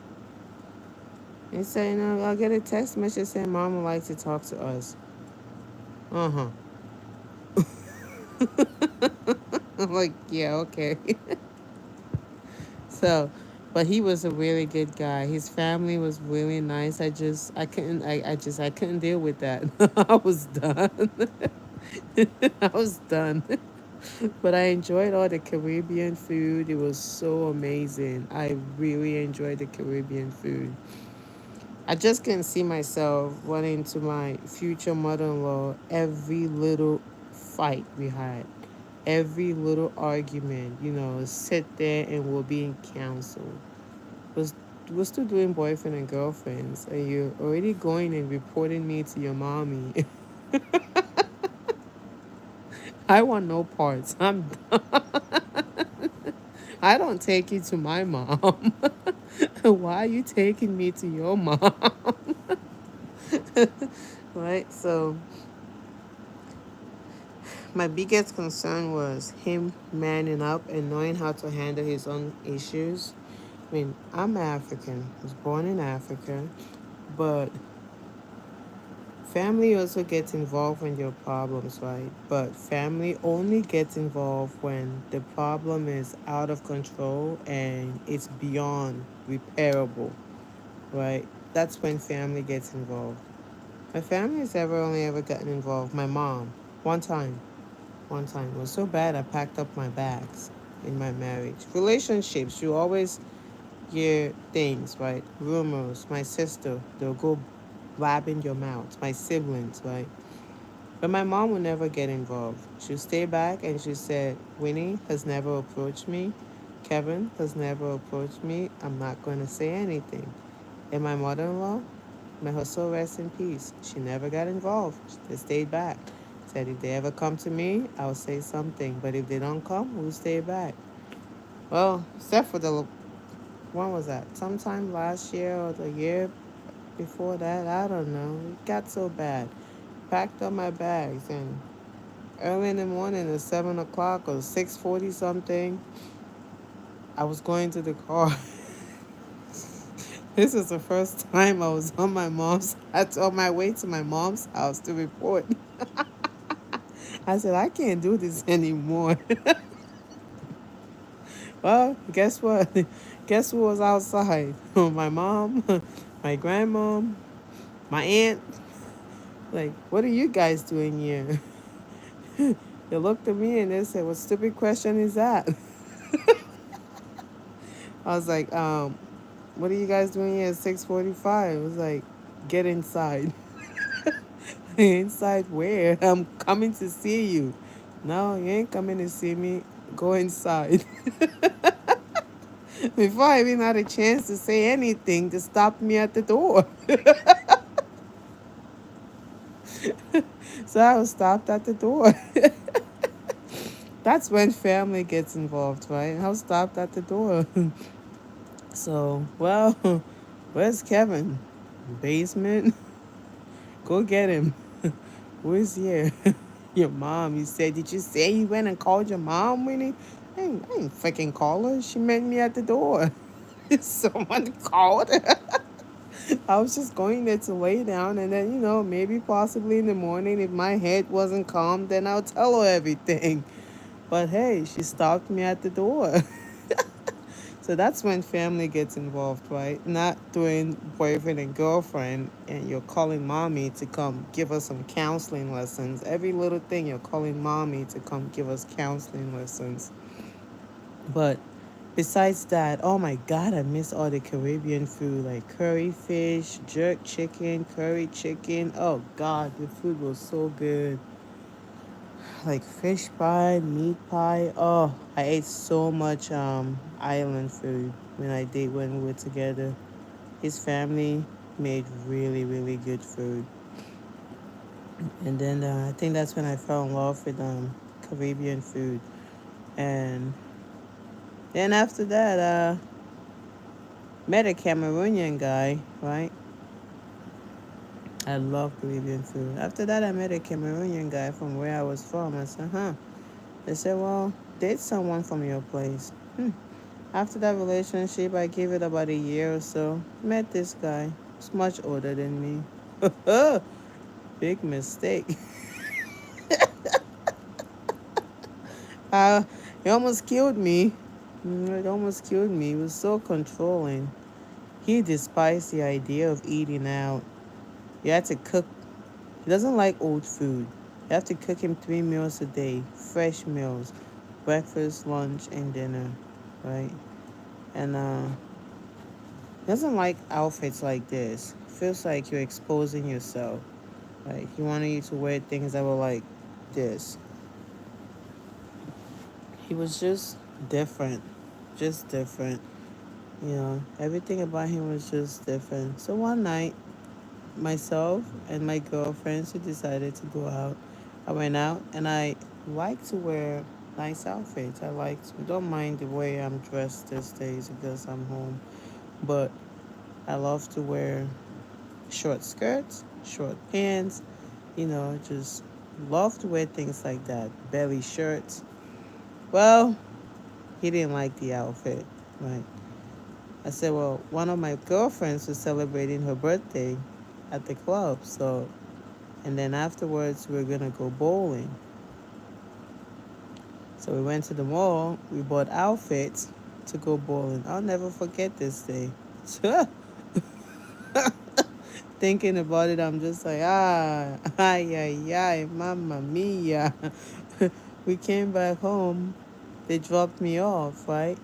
And say, I'll get a text message saying mom would like to talk to us. Uh-huh. I'm like, yeah, okay. So, But he was a really good guy. His family was really nice. I couldn't deal with that. I was done. I was done. But I enjoyed all the Caribbean food. It was so amazing. I really enjoyed the Caribbean food. I just can see myself running to my future mother-in-law every little fight we had, every little argument, sit there and we're being counseled. Was we're still doing boyfriend and girlfriends, and you're already going and reporting me to your mommy. I want no parts. I don't take you to my mom. Why are you taking me to your mom? Right? So my biggest concern was him manning up and knowing how to handle his own issues. I mean, I'm African, I was born in Africa, but family also gets involved when there are problems, right? But family only gets involved when the problem is out of control and it's beyond repairable, right? That's when family gets involved. My family has only ever gotten involved. My mom, one time. One time. It was so bad I packed up my bags in my marriage. Relationships, you always hear things, right? Rumors. My sister, they'll go blab in your mouth. My siblings, right? But my mom will never get involved. She'll stay back and she said, Winnie has never approached me. Kevin has never approached me. I'm not going to say anything. And my mother-in-law, may her soul rest in peace. She never got involved. They stayed back. Said if they ever come to me, I'll say something. But if they don't come, we'll stay back. Well, except for when was that? Sometime last year or the year before that, I don't know. It got so bad. Packed up my bags and early in the morning at 7 o'clock or 6:40 something, I was going to the car. This is the first time I was on my way to my mom's house to report. I said, I can't do this anymore. Well, guess what? Guess who was outside? My mom, my grandmom, my aunt. Like, what are you guys doing here? They looked at me and they said, what stupid question is that? I was like, what are you guys doing here at 6:45? It was like, get inside. Inside where? I'm coming to see you. No, you ain't coming to see me. Go inside. Before I even had a chance to say anything, to stop me at the door. So I was stopped at the door. That's when family gets involved, right? I was stopped at the door. So, well, where's Kevin? Basement? Go get him. Who's here? Your mom. You said, did you say you went and called your mom, Winnie? I ain't freaking call her. She met me at the door. Someone called her. I was just going there to lay down and then, maybe possibly in the morning, if my head wasn't calm, then I'll tell her everything. But hey, she stopped me at the door. So that's when family gets involved, right? Not doing boyfriend and girlfriend and you're calling mommy to come give us some counseling lessons. Every little thing you're calling mommy to come give us counseling lessons. But besides that, oh my God, I miss all the Caribbean food like curry fish, jerk chicken, curry chicken. Oh God, the food was so good. Like fish pie, meat pie. Oh, I ate so much island food when we were together. His family made really really good food, and then I think that's when I fell in love with Caribbean food, and then after that met a Cameroonian guy, right? I love Caribbean food. After that, I met a Cameroonian guy from where I was from. I said, huh. They said, well, date someone from your place. After that relationship, I gave it about a year or so. Met this guy. He's much older than me. Big mistake. He almost killed me. It almost killed me. He was so controlling. He despised the idea of eating out. You had to cook. He doesn't like old food. You have to cook him 3 meals a day, fresh meals, breakfast, lunch, and dinner, right? And he doesn't like outfits like this. Feels like you're exposing yourself. Like he wanted you to wear things that were like this. He was just different. Everything about him was just different. So one night, myself and my girlfriends, we decided to go out. I went out and I like to wear nice outfits. Don't mind the way I'm dressed these days because I'm home. But I love to wear short skirts, short pants, just love to wear things like that. Belly shirts. Well, he didn't like the outfit, right? I said, well, one of my girlfriends was celebrating her birthday at the club, and then afterwards we were gonna go bowling. So we went to the mall, we bought outfits to go bowling. I'll never forget this day. Thinking about it, I'm just like, ay, ay, ay, mamma mia. We came back home, they dropped me off, right?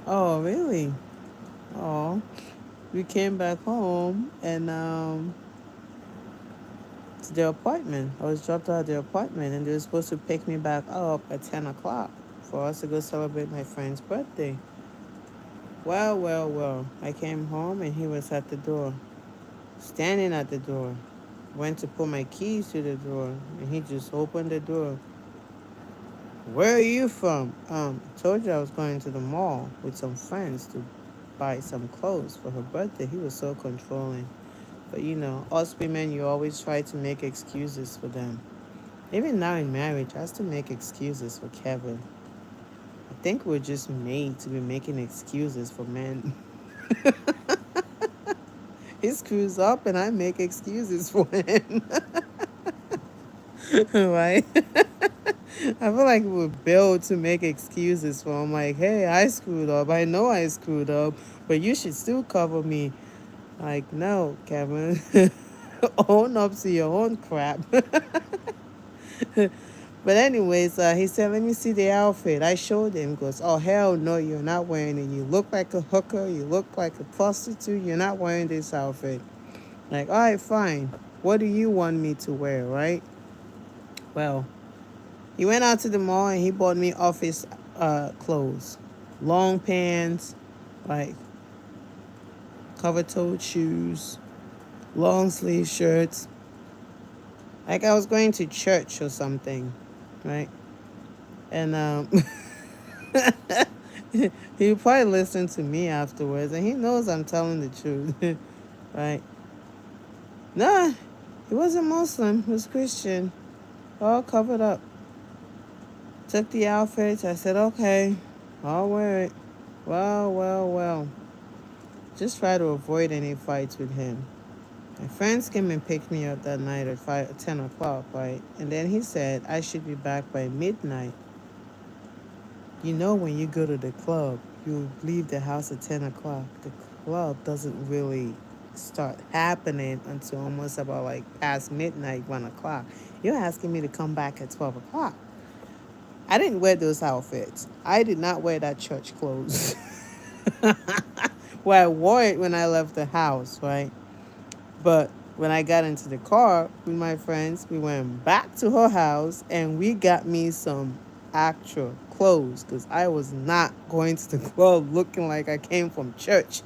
Oh, really? Oh, we came back home and to their apartment. I was dropped out of their apartment and they were supposed to pick me back up at 10 o'clock for us to go celebrate my friend's birthday. Well, well, well. I came home and he was at the door, standing at the door. Went to put my keys to the door and he just opened the door. Where are you from? Told you I was going to the mall with some friends to buy some clothes for her birthday. He was so controlling. But us women, you always try to make excuses for them. Even now in marriage, I still make excuses for Kevin. I think we're just made to be making excuses for men. He screws up and I make excuses for him. Right? I feel like we're built to make excuses for him. Like, hey, I screwed up. I know I screwed up, but you should still cover me. Like, no, Kevin. Own up to your own crap. But anyways, he said, let me see the outfit. I showed him. He goes, oh, hell no, you're not wearing it. You look like a hooker. You look like a prostitute. You're not wearing this outfit. Like, all right, fine. What do you want me to wear, right? Well, he went out to the mall and he bought me office clothes. Long pants, like cover-toed shoes, long sleeve shirts. Like I was going to church or something, right? And he probably listened to me afterwards, and he knows I'm telling the truth, right? Nah, he wasn't Muslim. He was Christian, all covered up. Took the outfits. I said, okay, I'll wear it. Well, well, well. Just try to avoid any fights with him. My friends came and picked me up that night at 10 o'clock, right? And then he said I should be back by midnight. When you go to the club, you leave the house at 10 o'clock. The club doesn't really start happening until almost about like past midnight, 1 o'clock. You're asking me to come back at 12 o'clock. I didn't wear those outfits. I did not wear that church clothes. Well, I wore it when I left the house, right? But when I got into the car with my friends, we went back to her house and we got me some actual clothes because I was not going to the club looking like I came from church.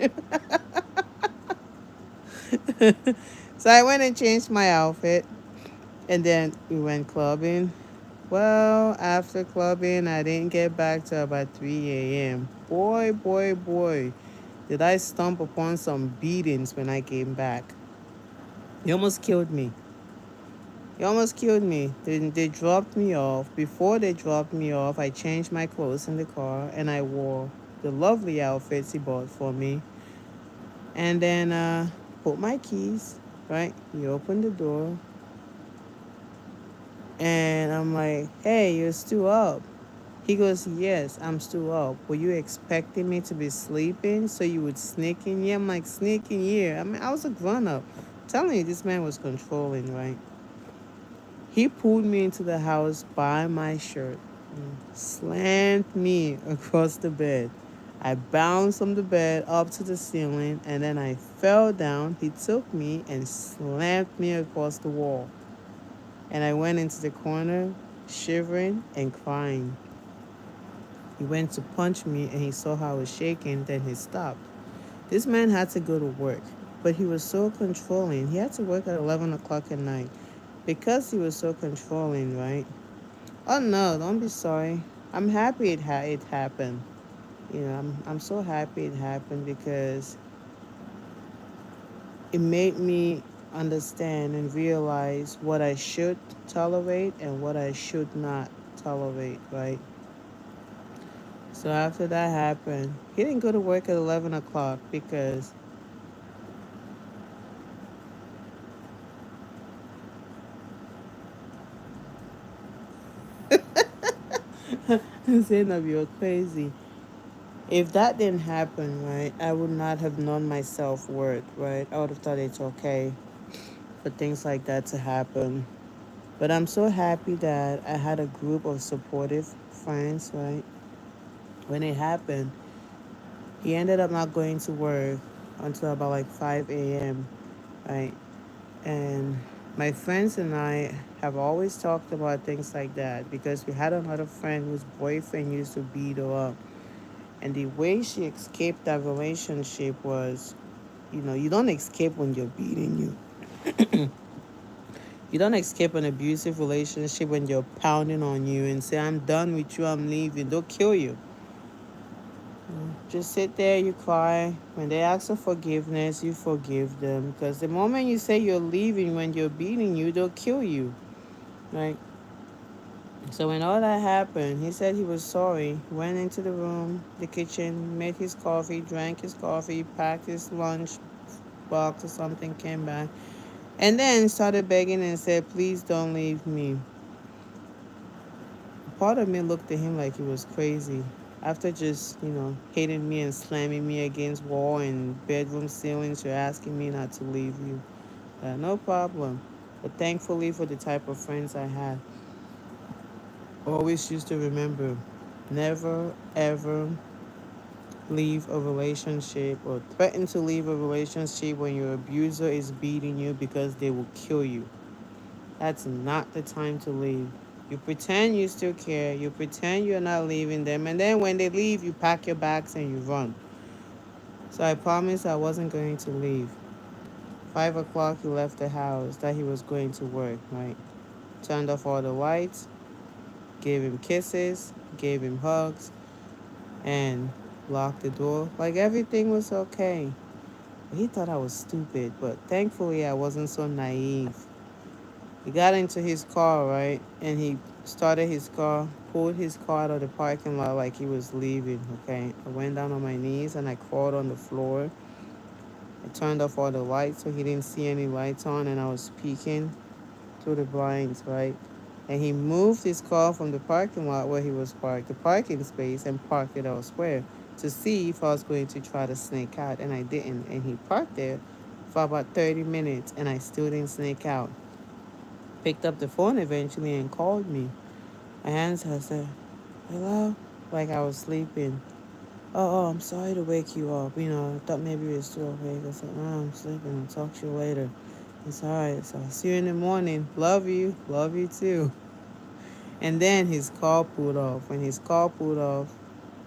So I went and changed my outfit and then we went clubbing. Well, after clubbing, I didn't get back till about 3 a.m. Boy, boy, boy, did I stump upon some beatings when I came back. He almost killed me. He almost killed me. They dropped me off. Before they dropped me off, I changed my clothes in the car and I wore the lovely outfits he bought for me. And then put my keys, right? He opened the door. And I'm like, hey, you're still up. He goes, yes, I'm still up. Were you expecting me to be sleeping so you would sneak in here? I'm like, sneak in here. I mean, I was a grown up. Telling you, this man was controlling, right? He pulled me into the house by my shirt, slammed me across the bed. I bounced from the bed up to the ceiling, and then I fell down. He took me and slammed me across the wall. And I went into the corner, shivering and crying. He went to punch me, and he saw how I was shaking, then he stopped. This man had to go to work, but he was so controlling. He had to work at 11 o'clock at night. Because he was so controlling, right? Oh no, don't be sorry. I'm happy it happened. I'm so happy it happened because it made me understand and realize what I should tolerate and what I should not tolerate, right? So after that happened, he didn't go to work at 11 o'clock because Zainab, you're crazy. If that didn't happen, right, I would not have known my self worth, right? I would have thought it's okay for things like that to happen. But I'm so happy that I had a group of supportive friends, right? When it happened, he ended up not going to work until about like 5 a.m., right? And my friends and I have always talked about things like that because we had another friend whose boyfriend used to beat her up. And the way she escaped that relationship was, you don't escape when you're beating you. You don't escape an abusive relationship when you're pounding on you and say, I'm done with you, I'm leaving. They'll kill you. Just sit there, you cry. When they ask for forgiveness, you forgive them. Because the moment you say you're leaving when you're beating you, they'll kill you. Right? So when all that happened, he said he was sorry, went into the room, the kitchen, made his coffee, drank his coffee, packed his lunch box or something, came back, and then started begging and said, please don't leave me. Part of me looked at him like he was crazy. After just, hitting me and slamming me against wall and bedroom ceilings, you're asking me not to leave you. No problem. But thankfully for the type of friends I had, always used to remember, never ever leave a relationship or threaten to leave a relationship when your abuser is beating you because they will kill you. That's not the time to leave. You pretend you still care. You pretend you're not leaving them. And then when they leave, you pack your bags and you run. So I promised I wasn't going to leave. 5 o'clock, he left the house that he was going to work, right? Turned off all the lights, gave him kisses, gave him hugs, and locked the door. Like everything was okay. He thought I was stupid, but thankfully I wasn't so naive. He got into his car, right? And he started his car, pulled his car out of the parking lot like he was leaving, okay? I went down on my knees and I crawled on the floor. I turned off all the lights so he didn't see any lights on, and I was peeking through the blinds, right? And he moved his car from the parking lot where he was parked, the parking space, and parked it elsewhere to see if I was going to try to sneak out, and I didn't. And he parked there for about 30 minutes, and I still didn't sneak out. Picked up the phone eventually and called me. I answered. I said, hello? Like I was sleeping. I'm sorry to wake you up. I thought maybe you were still awake. I said, no, I'm sleeping. I'll talk to you later. It's all right. So I'll see you in the morning. Love you. Love you too. And then his car pulled off. When his car pulled off,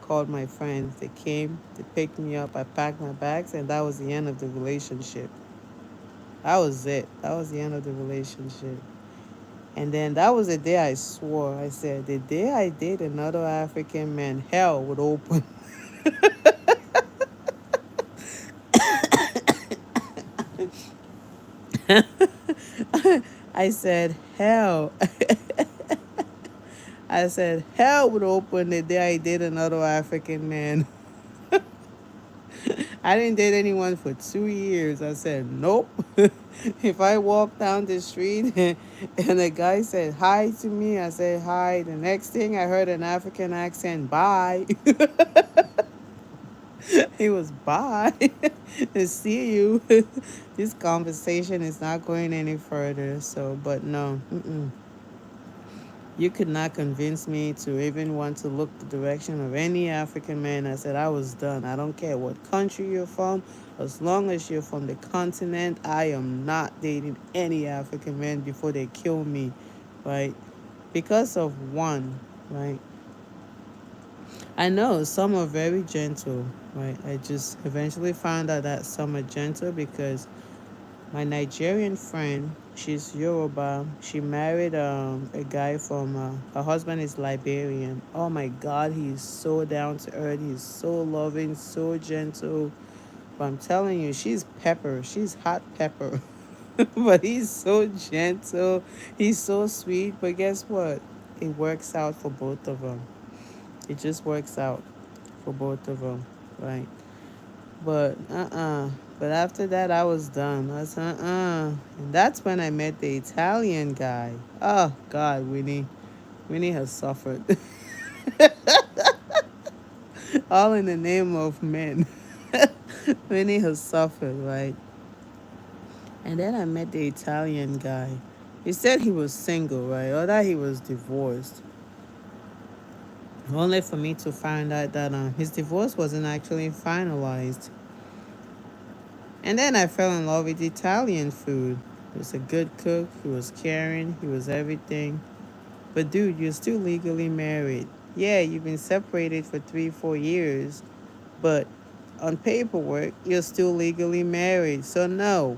called my friends. They came. They picked me up. I packed my bags. And that was the end of the relationship. That was it. That was the end of the relationship. And then that was the day I swore. I said, the day I date another African man, hell would open. I said, hell. I said, hell would open the day I date another African man. I didn't date anyone for 2 years. I said, nope. If I walk down the street and a guy said hi to me, I said hi. The next thing I heard an African accent, bye. It was bye. See you. This conversation is not going any further. So, but no. You could not convince me to even want to look the direction of any African man. I said I was done. I don't care what country you're from. As long as you're from the continent, I am not dating any African man before they kill me, right? Because of one, right? I know some are very gentle, right? I just eventually found out that some are gentle because my Nigerian friend, she's Yoruba. She married a guy from, her husband is Liberian. Oh my God, he's so down to earth. He's so loving, so gentle. But I'm telling you, she's pepper. She's hot pepper. But he's so gentle. He's so sweet. But guess what? It works out for both of them. It just works out for both of them, right? But But after that, I was done. I was And that's when I met the Italian guy. Oh God, Winnie has suffered. All in the name of men. Winnie has suffered, right? And then I met the Italian guy. He said he was single, right? Or that he was divorced. Only for me to find out that his divorce wasn't actually finalized. And then I fell in love with Italian food. He was a good cook. He was caring. He was everything. But dude, you're still legally married. Yeah, you've been separated for 3, 4 years, but on paperwork, you're still legally married. So no.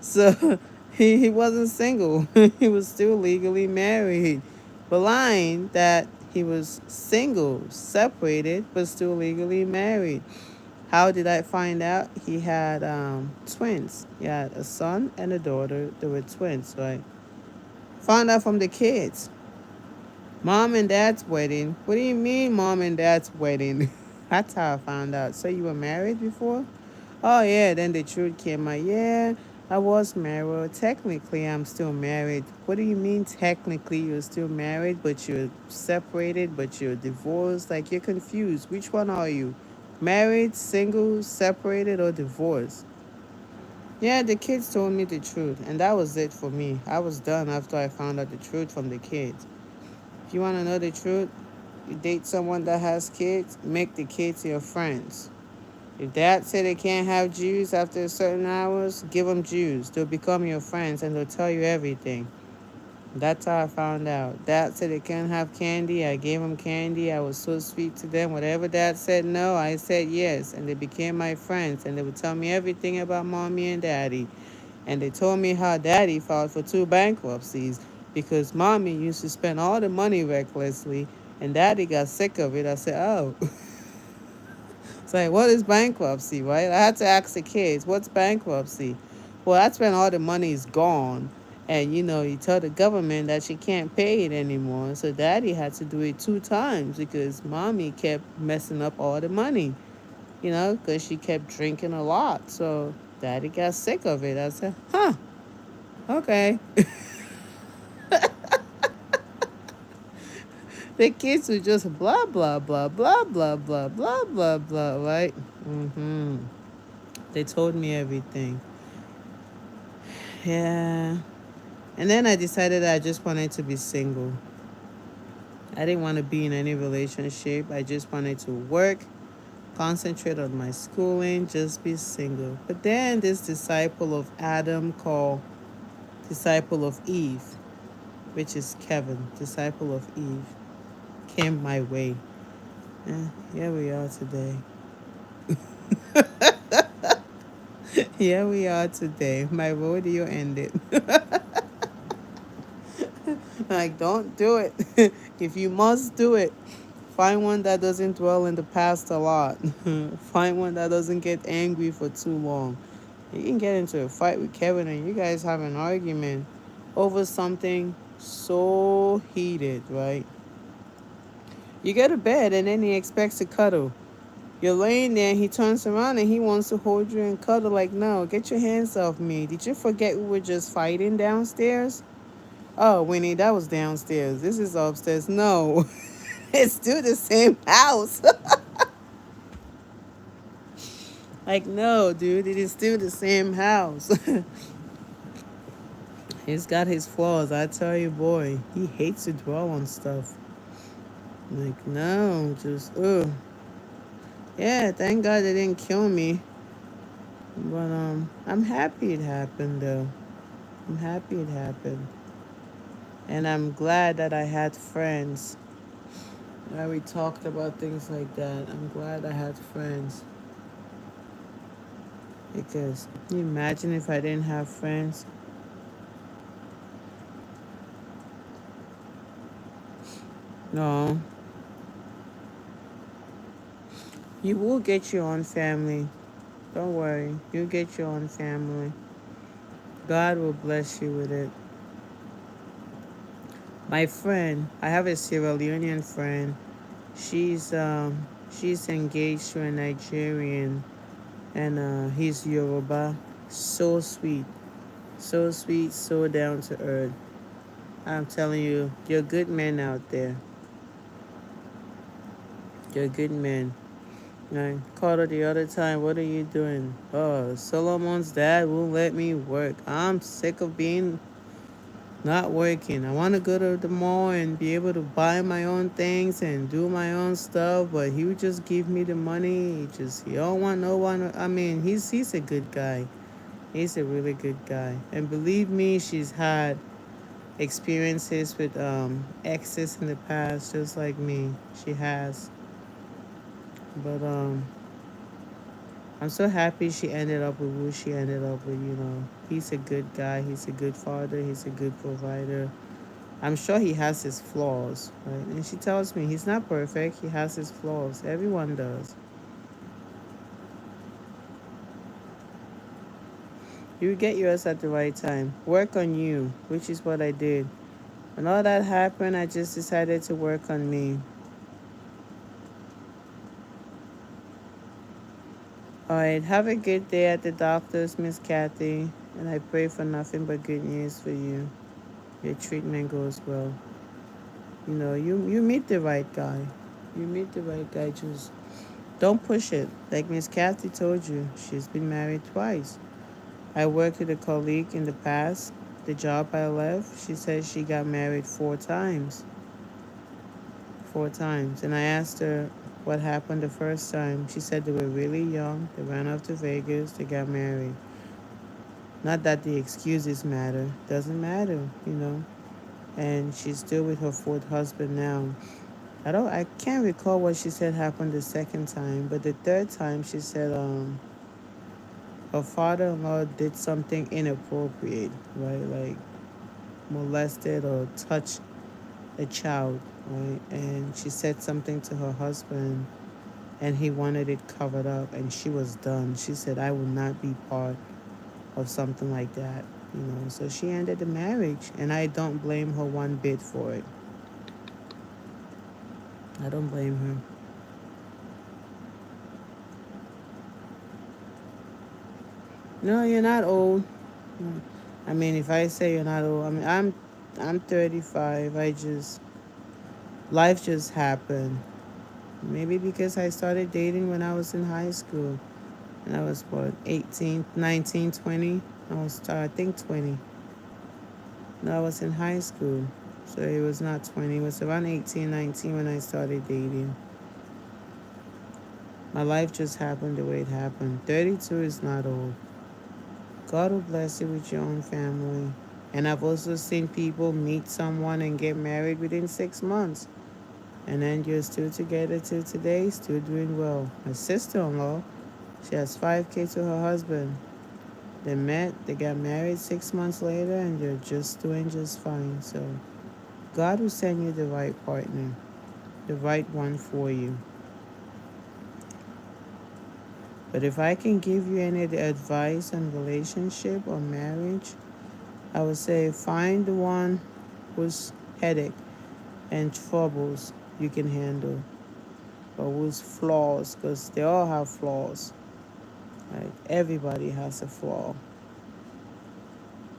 So he wasn't single. He was still legally married. But lying that he was single, separated, but still legally married. How did I find out? He had twins. He had a son and a daughter. They were twins, right? Found out from the kids. Mom and dad's wedding. What do you mean, mom and dad's wedding? That's how I found out. So you were married before? Oh, yeah. Then the truth came out. Yeah, I was married. Well, technically, I'm still married. What do you mean, technically, you're still married, but you're separated, but you're divorced? Like, you're confused. Which one are you? Married, single, separated, or divorced? Yeah, the kids told me the truth, and that was it for me. I was done after I found out the truth from the kids. If you want to know the truth, you date someone that has kids, make the kids your friends. If dad say they can't have Jews after certain hours, give them Jews. They'll become your friends and they'll tell you everything. That's how I found out. Dad said they can't have candy. I gave them candy. I was so sweet to them. Whatever dad said no, I said yes. And they became my friends. And they would tell me everything about mommy and daddy. And they told me how daddy filed for 2 bankruptcies because mommy used to spend all the money recklessly. And daddy got sick of it. I said, oh. It's like, what is bankruptcy, right? I had to ask the kids, what's bankruptcy? Well, that's when all the money is gone. And, you tell the government that you can't pay it anymore. So daddy had to do it 2 times because mommy kept messing up all the money, because she kept drinking a lot. So daddy got sick of it. I said, huh, okay. The kids were just blah, blah, blah, blah, blah, blah, blah, blah, blah, right? They told me everything. Yeah. And then I decided I just wanted to be single. I didn't want to be in any relationship. I just wanted to work, concentrate on my schooling, just be single. But then this disciple of Adam called disciple of Eve, which is Kevin, disciple of Eve, came my way. Here we are today. Here we are today. My rodeo ended. Like, don't do it. If you must do it, find one that doesn't dwell in the past a lot. Find one that doesn't get angry for too long. You can get into a fight with Kevin and you guys have an argument over something so heated, right? You go to bed and then he expects to cuddle. You're laying there and he turns around and he wants to hold you and cuddle. Like, no, get your hands off me. Did you forget we were just fighting downstairs? Oh, Winnie, that was downstairs. This is upstairs. No, it's still the same house. Like, no, dude, it is still the same house. He's got his flaws. I tell you, boy, he hates to dwell on stuff. Like, no, just, ugh. Yeah, thank God they didn't kill me. But I'm happy it happened though. I'm happy it happened. And I'm glad that I had friends. That we talked about things like that. I'm glad I had friends. Because can you imagine if I didn't have friends? No. You will get your own family. Don't worry. You'll get your own family. God will bless you with it. My friend, I have a Sierra Leonean friend. She's she's engaged to a Nigerian, and he's Yoruba. So sweet, so sweet, so down to earth. I'm telling you, you're good men out there. You're good men. I called her the other time. What are you doing? Oh, Solomon's dad won't let me work. I'm sick of being not working. I want to go to the mall and be able to buy my own things and do my own stuff, but he would just give me the money. He don't want no one. I mean, he's a good guy. He's a really good guy. And believe me, she's had experiences with exes in the past, just like me. She has. But I'm so happy she ended up with who she ended up with. He's a good guy. He's a good father. He's a good provider. I'm sure he has his flaws, right? And she tells me he's not perfect. He has his flaws. Everyone does. You get yours at the right time. Work on you, which is what I did. When all that happened, I just decided to work on me. All right, have a good day at the doctor's, Miss Kathy. And I pray for nothing but good news for you. Your treatment goes well. You meet the right guy. You meet the right guy. Just don't push it. Like Miss Kathy told you, she's been married twice. I worked with a colleague in the past. The job I left, she said she got married 4 times. 4 times. And I asked her what happened the first time. She said they were really young. They ran off to Vegas. They got married. Not that the excuses matter. Doesn't matter. And she's still with her fourth husband now. I can't recall what she said happened the second time, but the third time she said her father-in-law did something inappropriate, right? Like molested or touched a child, right? And she said something to her husband and he wanted it covered up and she was done. She said, I will not be part of something like that. So she ended the marriage and I don't blame her one bit for it. I don't blame her. No, you're not old. I mean, if I say you're not old, I mean, I'm 35. Life just happened. Maybe because I started dating when I was in high school. And I was, what, 18, 19, 20? I think 20. No, I was in high school. So it was not 20. It was around 18, 19 when I started dating. My life just happened the way it happened. 32 is not old. God will bless you with your own family. And I've also seen people meet someone and get married within 6 months. And then you're still together till today, still doing well. My sister-in-law, she has 5 kids with her husband. They met, they got married 6 months later, and they're just doing just fine. So God will send you the right partner, the right one for you. But if I can give you any advice on relationship or marriage, I would say find the one whose headache and troubles you can handle. but whose flaws, because they all have flaws. Right? Everybody has a flaw.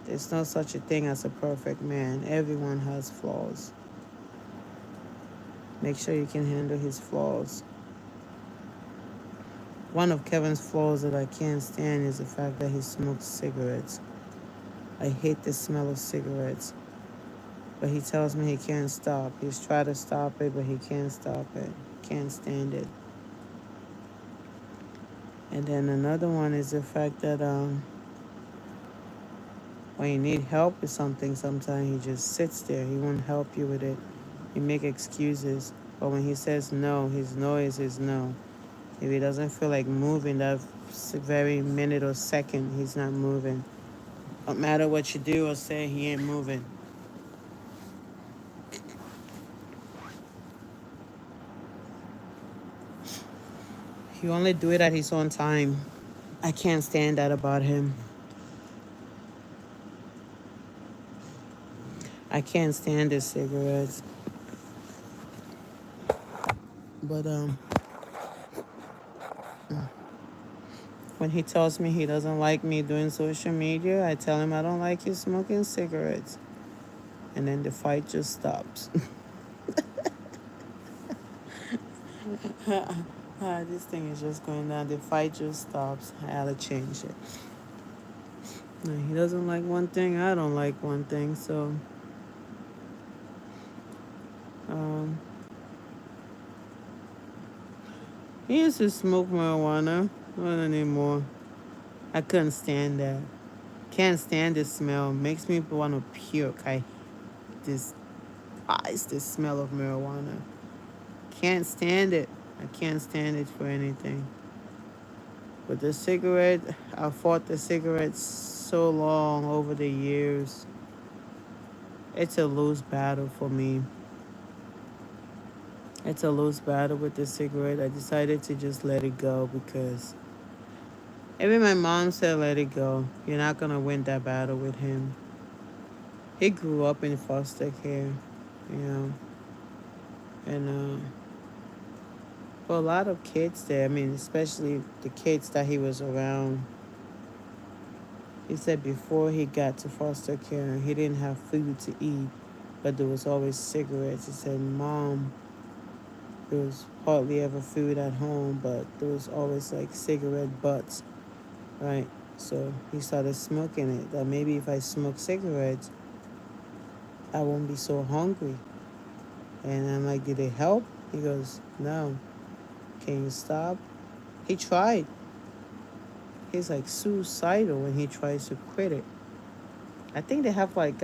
There's no such a thing as a perfect man. Everyone has flaws. Make sure you can handle his flaws. One of Kevin's flaws that I can't stand is the fact that he smokes cigarettes. I hate the smell of cigarettes. But he tells me he can't stop. He's tried to stop it, but he can't stop it. Can't stand it. And then another one is the fact that when you need help with something, sometimes he just sits there. He won't help you with it. He make excuses. But when he says no, his no is his no. If he doesn't feel like moving that very minute or second, he's not moving. No matter what you do or say, he ain't moving. He only do it at his own time. I can't stand that about him. I can't stand his cigarettes. But when he tells me he doesn't like me doing social media, I tell him I don't like you smoking cigarettes. And then the fight just stops. This thing is just going down. The fight just stops. I had to change it. He doesn't like one thing, I don't like one thing. So um, he used to smoke marijuana. Not anymore. I couldn't stand that. Can't stand the smell. Makes me want to puke. I despise the smell of marijuana. Can't stand it. I can't stand it for anything. But the cigarette, I fought the cigarettes so long over the years. It's a lose battle for me. It's a lose battle with the cigarette. I decided to just let it go because even my mom said let it go. You're not going to win that battle with him. He grew up in foster care, you know. And for a lot of kids there, I mean, especially the kids that he was around, he said before he got to foster care, he didn't have food to eat, but there was always cigarettes. He said, Mom, there was hardly ever food at home, but there was always like cigarette butts, right? So he started smoking it. That maybe if I smoke cigarettes, I won't be so hungry. And I'm like, did it help? He goes, no. Can you stop? He tried. He's like suicidal when he tries to quit it. I think they have like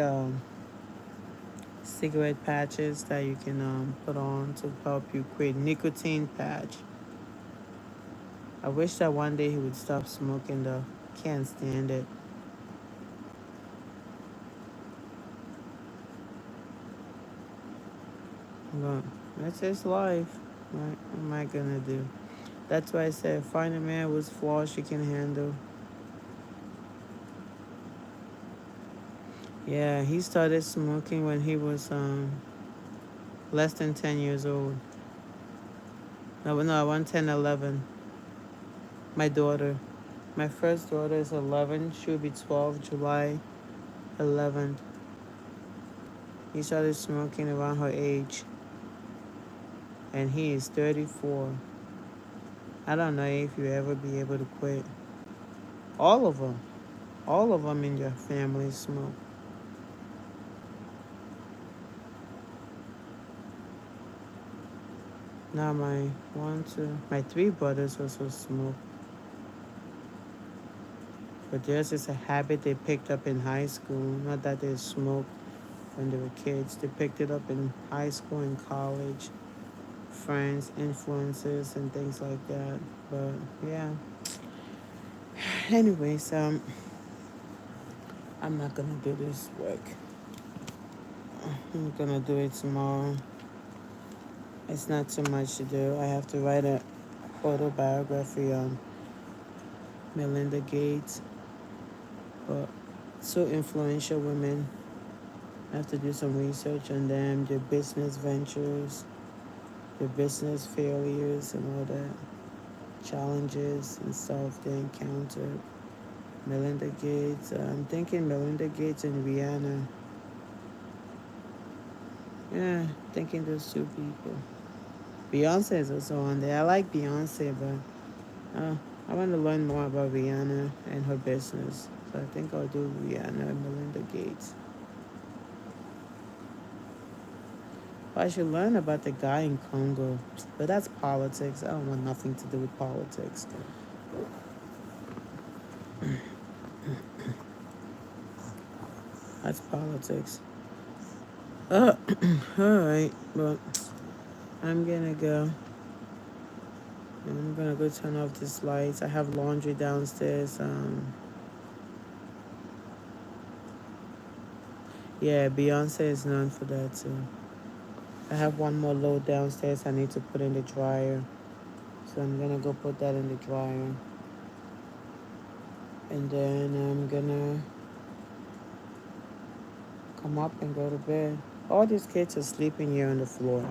cigarette patches that you can put on to help you quit. Nicotine patch. I wish that one day he would stop smoking though. Can't stand it. But that's his life. What am I gonna do? That's why I said find a man whose flaws you can handle. Yeah, he started smoking when he was less than 10 years old. No, I want 10, 11. My daughter. My first daughter is 11. She'll be 12 July 11th. He started smoking around her age. And he is 34. I don't know if you ever be able to quit. All of them. All of them in your family smoke. Now my three brothers also smoke. But theirs is a habit they picked up in high school. Not that they smoked when they were kids. They picked it up in high school and college. Friends, influences, and things like that. But yeah. Anyways, I'm not gonna do this work. I'm gonna do it tomorrow. It's not too much to do. I have to write an autobiography on Melinda Gates, but so influential women. I have to do some research on them, their business ventures, the business failures and all that, challenges and stuff they encountered. Melinda Gates. I'm thinking Melinda Gates and Rihanna. Yeah, thinking those two people. Beyonce is also on there. I like Beyonce, but I want to learn more about Rihanna and her business. So I think I'll do Rihanna and Melinda Gates. But I should learn about the guy in Congo. But that's politics. I don't want nothing to do with politics. That's politics. All right, but I'm gonna go. I'm gonna go turn off these lights. I have laundry downstairs. Yeah, Beyonce is known for that too. I have one more load downstairs I need to put in the dryer. So I'm gonna go put that in the dryer. And then I'm gonna come up and go to bed. All these kids are sleeping here on the floor.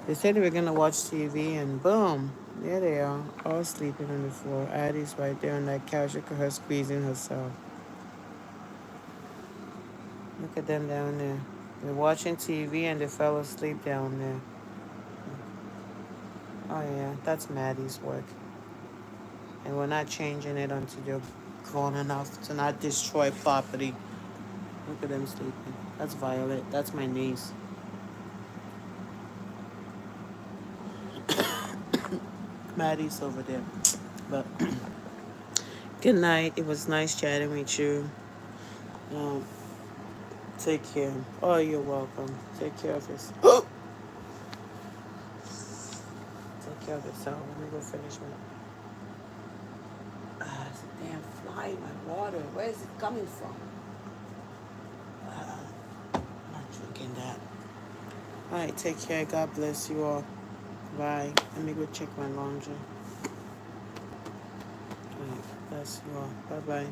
They said they were gonna watch TV and boom, there they are, all sleeping on the floor. Addie's right there on that couch. Look at her squeezing herself. Look at them down there. They're watching TV and they fell asleep down there. Oh yeah, that's Maddie's work. And we're not changing it until they're grown enough to not destroy property. Look at them sleeping. That's Violet. That's my niece. Maddie's over there. But good night. It was nice chatting with you. Um, Take care. Oh, you're welcome. Take care of yourself. Take care of yourself. Let me go finish my. It's a damn fly in my water. Where is it coming from? I'm not drinking that. All right, take care. God bless you all. Bye. Let me go check my laundry. All right, bless you all. Bye bye.